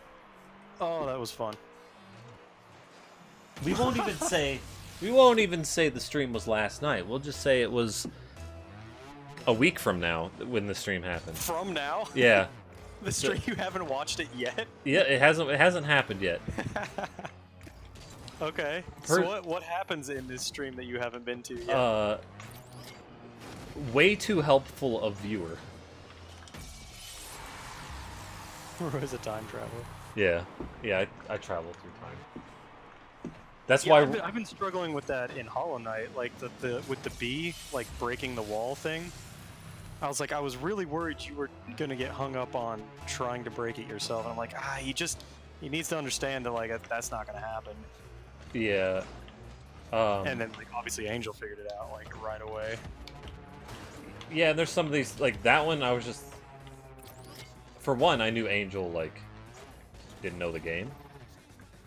Oh, that was fun. We won't even say. We won't even say the stream was last night. We'll just say it was a week from now when the stream happened. From now? Yeah. The stream, you haven't watched it yet? Yeah, it hasn't happened yet. Okay. So what happens in this stream that you haven't been to yet? Way too helpful a viewer. Or is it time travel? Yeah. Yeah, I travel through time. That's Yeah, why I've been struggling with that in Hollow Knight, like the with the bee like breaking the wall thing. I was like, I was really worried you were gonna get hung up on trying to break it yourself. And I'm like, he needs to understand that like that's not gonna happen. Yeah. And then like obviously Angel figured it out like right away. Yeah, and there's some of these like that one I was just for one, I knew Angel like didn't know the game.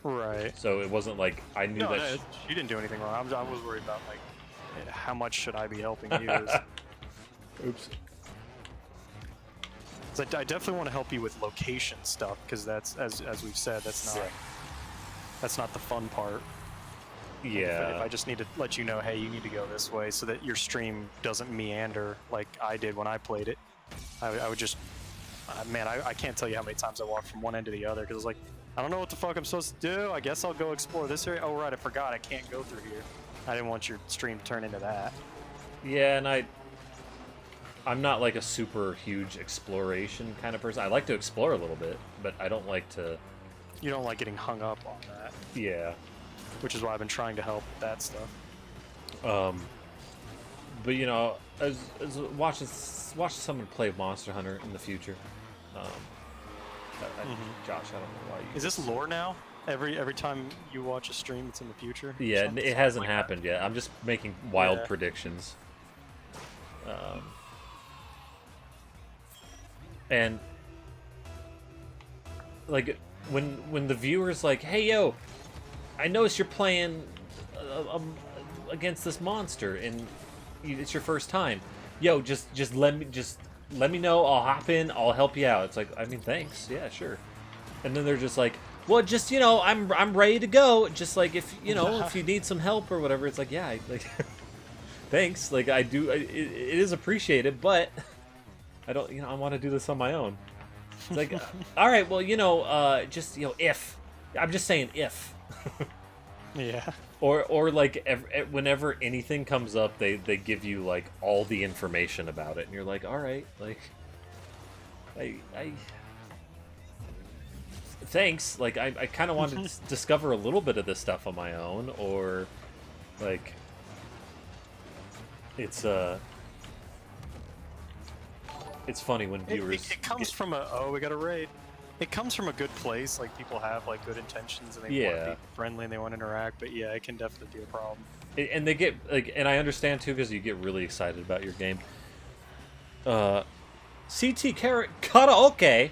Right. So it wasn't like I knew that she didn't do anything wrong. I was worried about like how much should I be helping you. Oops. So I definitely want to help you with location stuff because that's as we've said that's not the fun part. Yeah. If I just need to let you know, hey, you need to go this way so that your stream doesn't meander like I did when I played it. I would just, man, I can't tell you how many times I walked from one end to the other because it's like, I don't know what the fuck I'm supposed to do. I guess I'll go explore this area. Oh, right, I forgot. I can't go through here. I didn't want your stream to turn into that. Yeah, and I'm not like a super huge exploration kind of person. I like to explore a little bit, but I don't like to... You don't like getting hung up on that. Yeah. Which is why I've been trying to help with that stuff. But you know, as watching someone play Monster Hunter in the future. Josh, I don't know why you... Is this lore now? Every time you watch a stream, it's in the future? Yeah, it hasn't happened yet. I'm just making wild predictions. And like when the viewer's like, "Hey, yo, I noticed you're playing against this monster, and it's your first time. Yo, just let me know. I'll hop in. I'll help you out." It's like, I mean, thanks. Yeah, sure. And then they're just like, "Well, just I'm ready to go. Just like if if you need some help or whatever." It's like, yeah, like thanks. Like I do. It is appreciated, but I don't. I want to do this on my own. It's like, all right, well, just if I'm just saying if. Yeah. Or like whenever anything comes up, they give you like all the information about it, and you're like, all right, like, I thanks. Like I kind of want to discover a little bit of this stuff on my own, or like it's funny when viewers. It comes from we got a raid. It comes from a good place. Like people have like good intentions and they want to be friendly and they want to interact. But yeah, it can definitely be a problem. And they get like, and I understand too because you get really excited about your game. CT Carrot Karaoke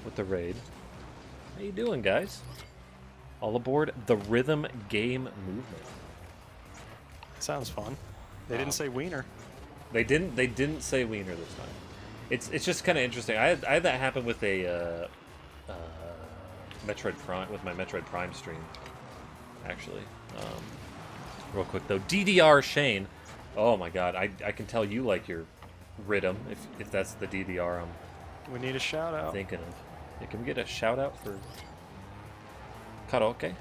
with the raid. How you doing, guys? All aboard the Rhythm Game Movement. Sounds fun. They didn't say wiener. They didn't say wiener this time. It's just kind of interesting. I had that happen with a Metroid Prime, with my Metroid Prime stream, actually. Real quick though, DDR Shane. Oh my God, I can tell you like your rhythm if that's the DDR I'm We need a shout out. thinking of. Yeah, can we get a shout out for karaoke?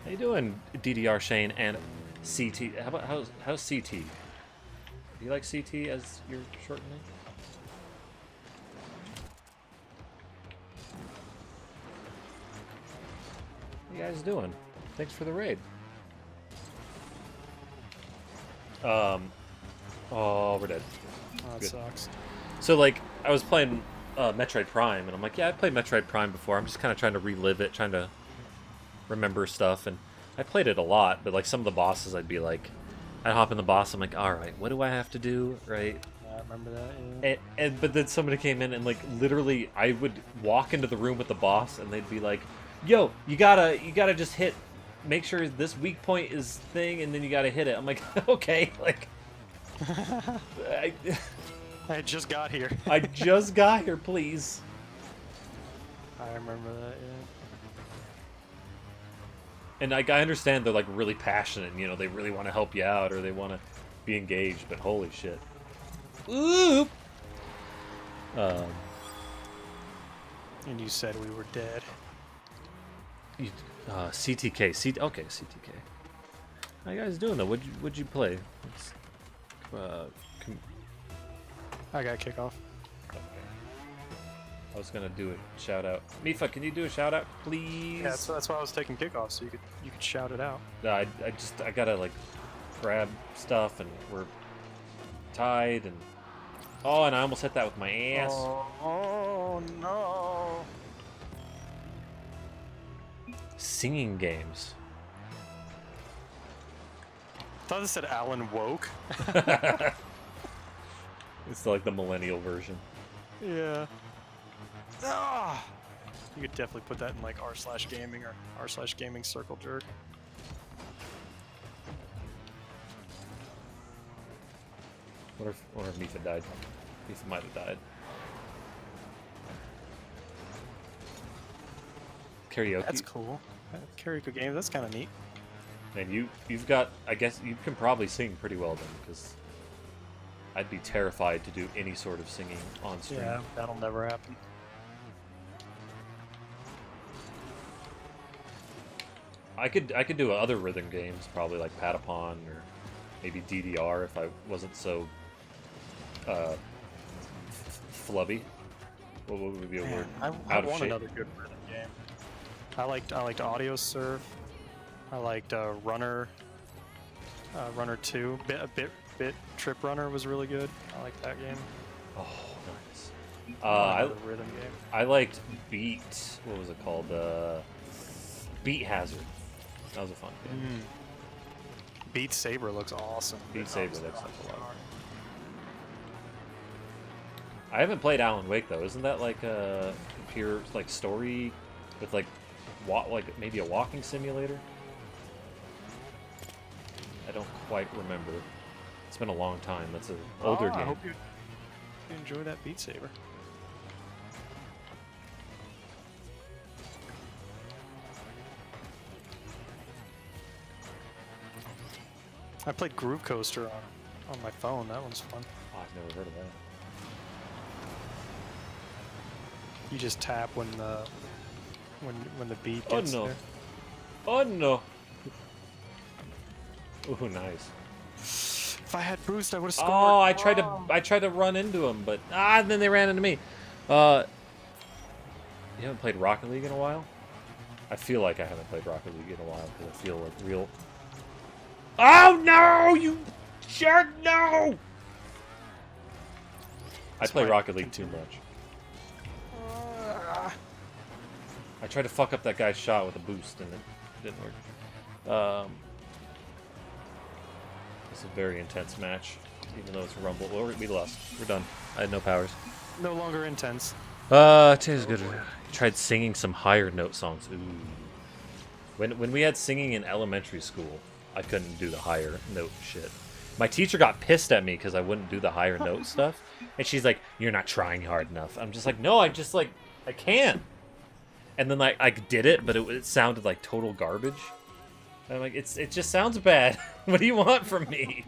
How you doing, DDR Shane and CT? How about how's CT? Do you like CT as your short name? How you guys doing? Thanks for the raid. Oh, we're dead. Oh, that Good. sucks. So, like, I was playing Metroid Prime, and I'm like, yeah, I played Metroid Prime before. I'm just kind of trying to relive it, trying to remember stuff, and I played it a lot, but, like, some of the bosses, I'd be like, I'd hop in the boss, I'm like, alright, what do I have to do, right? I remember that, yeah. But then somebody came in, and, like, literally, I would walk into the room with the boss, and they'd be like, yo, you gotta just hit, make sure this weak point is thing, and then you gotta hit it. I'm like, okay, like... I just got here. I just got here, please. I remember that, yeah. And like, I understand they're like really passionate, and, you know, they really want to help you out or they want to be engaged, but holy shit. Oop! And you said we were dead. CTK. Okay, CTK. How you guys doing though? What'd you play? I got kickoff. Okay. I was gonna do a shout out. Mifa, can you do a shout out, please? Yeah, that's why I was taking kickoff, so you could shout it out. No, I gotta like grab stuff, and we're tied, and oh, and I almost hit that with my ass. Oh no! Singing games. I thought it said Alan woke. It's like the millennial version. Yeah. Ah! You could definitely put that in like r/gaming or r/gaming circle jerk. What if Mifa died? Mifa might have died. Karaoke. That's cool. Karaoke game, that's kind of neat. Man, you've got. I guess you can probably sing pretty well then, because I'd be terrified to do any sort of singing on stream. Yeah, that'll never happen. I could do other rhythm games, probably like Patapon or maybe DDR if I wasn't so flubby. What would be a word? I Out of want shape. another good rhythm game. I liked Audio Serve. I liked Runner 2. Bit Trip Runner was really good. I liked that game. Oh, nice. Another rhythm game. I liked Beat. What was it called? Beat Hazard. That was a fun game. Beat Saber looks awesome. Beat Saber looks like a lot. I haven't played Alan Wake though. Isn't that like a pure like story with like like maybe a walking simulator? I don't quite remember. It's been a long time. That's an older game. I hope you enjoy that Beat Saber. I played Groove Coaster on my phone. That one's fun. Oh, I've never heard of that. You just tap when the beat Oh gets no! there. Oh no! Ooh, nice. If I had boost, I would have scored. Oh, I tried to run into him, but and then they ran into me. You haven't played Rocket League in a while? I feel like I haven't played Rocket League in a while because I feel like real. Oh no, you jerk! No! I play Rocket League too much. I tried to fuck up that guy's shot with a boost and it didn't work. It's a very intense match, even though it's a rumble. Well, we lost. We're done. I had no powers. No longer intense. Today's good. Tried singing some higher note songs. Ooh. When we had singing in elementary school, I couldn't do the higher note shit. My teacher got pissed at me because I wouldn't do the higher note stuff, and she's like, "You're not trying hard enough." I'm just like, "No, I can't." And then I did it, but it sounded like total garbage. And I'm like, it just sounds bad. What do you want from me?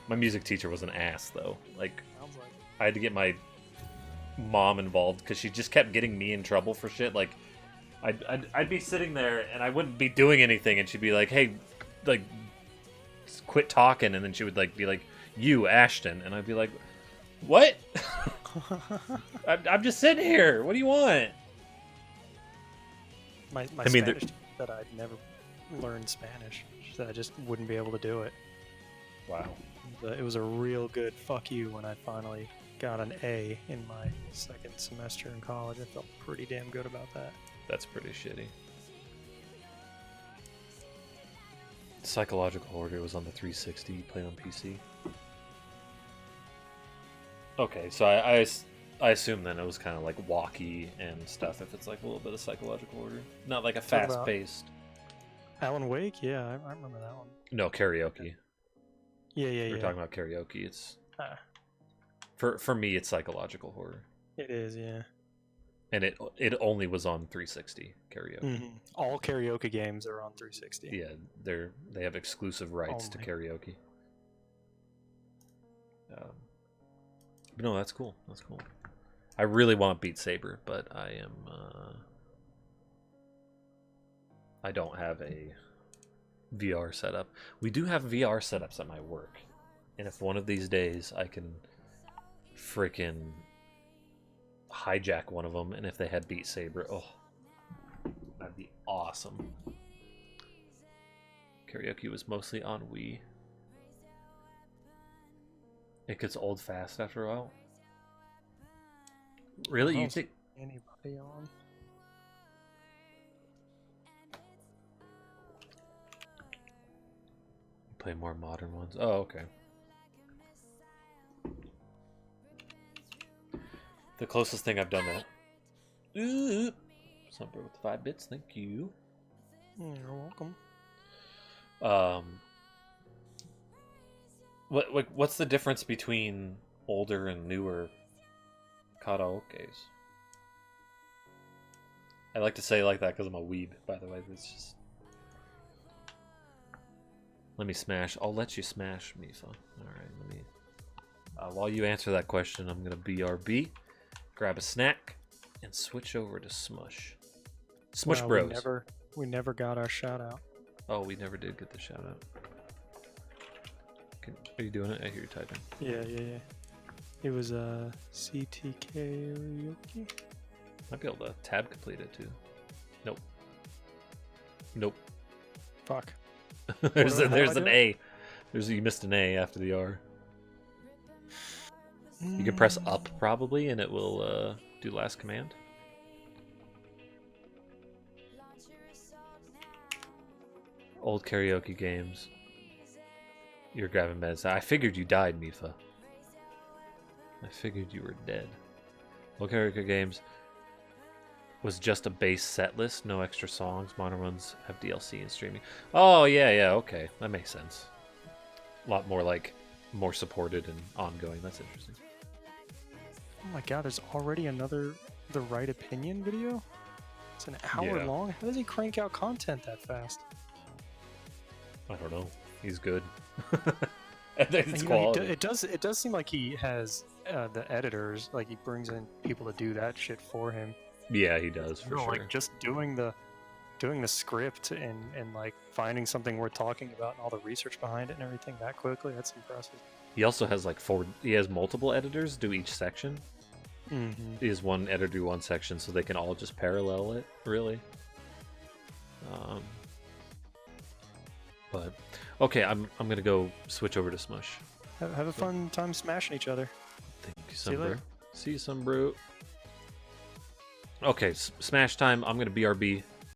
My music teacher was an ass though. Like, I had to get my mom involved because she just kept getting me in trouble for shit. Like, I'd be sitting there and I wouldn't be doing anything, and she'd be like, "Hey, like, quit talking," and then she would like be like, "You, Ashton," and I'd be like, "What?" I'm just sitting here. What do you want? My I mean, Spanish teacher said I'd never learn Spanish. She said I just wouldn't be able to do it. Wow. It was a real good fuck you when I finally got an A in my second semester in college. I felt pretty damn good about that. That's pretty shitty. Psychological Order was on the 360. You played on PC. Okay, so I assume then it was kind of like walkie and stuff. If it's like a little bit of Psychological Order, not like a Talk about fast-paced. Alan Wake, yeah, I remember that one. No, karaoke. Yeah, We're talking about karaoke. It's Ah, for me, it's Psychological Horror, it is, yeah. and it only was on 360 karaoke. All karaoke games are on 360. Yeah, they have exclusive rights to Only. karaoke. But no, that's cool. That's cool. I really want Beat Saber, but I don't have a VR setup. We do have VR setups at my work, and if one of these days I can freaking hijack one of them, and if they had Beat Saber, oh, that'd be awesome. Karaoke was mostly on Wii. It gets old fast after a while. Really? You think? Anybody on? Play more modern ones. Oh, okay. The closest thing I've done that. Ooh, something with 5 bits. Thank you. You're welcome. What's the difference between older and newer karaokes? I like to say it like that because I'm a weeb, by the way. It's just... Let me smash. I'll let you smash, Mifa. Alright, let me... while you answer that question, I'm going to BRB, grab a snack, and switch over to Smush. Smush Wow, Bros. We never got our shout out. Oh, we never did get the shout out. Are you doing it? I hear you typing. Yeah. It was CT karaoke. Might be able to tab complete it too. Nope. Fuck. there's How do I an do A. You missed an A after the R. You can press up probably, and it will do last command. Old karaoke games. You're grabbing meds. I figured you died, Mifa. I figured you were dead. Old karaoke games was just a base set list, no extra songs. Modern ones have DLC and streaming. Oh, yeah, okay. That makes sense. A lot more more supported and ongoing. That's interesting. Oh my god, there's already another The Right Opinion video? It's an hour Yeah. long? How does he crank out content that fast? I don't know. He's good. I think it's You know, quality. it does seem like he has the editors, like he brings in people to do that shit for him. Yeah, he does for No, sure. like just doing the script and like finding something worth talking about and all the research behind it and everything that quickly, that's impressive. He also has he has multiple editors do each section. Mm-hmm. He has one editor do one section, so they can all just parallel it, really. But okay, I'm gonna go switch over to Smush. Have a fun time smashing each other. Thank you, See you later. See you, some brew. Okay, Smash time. I'm gonna BRB.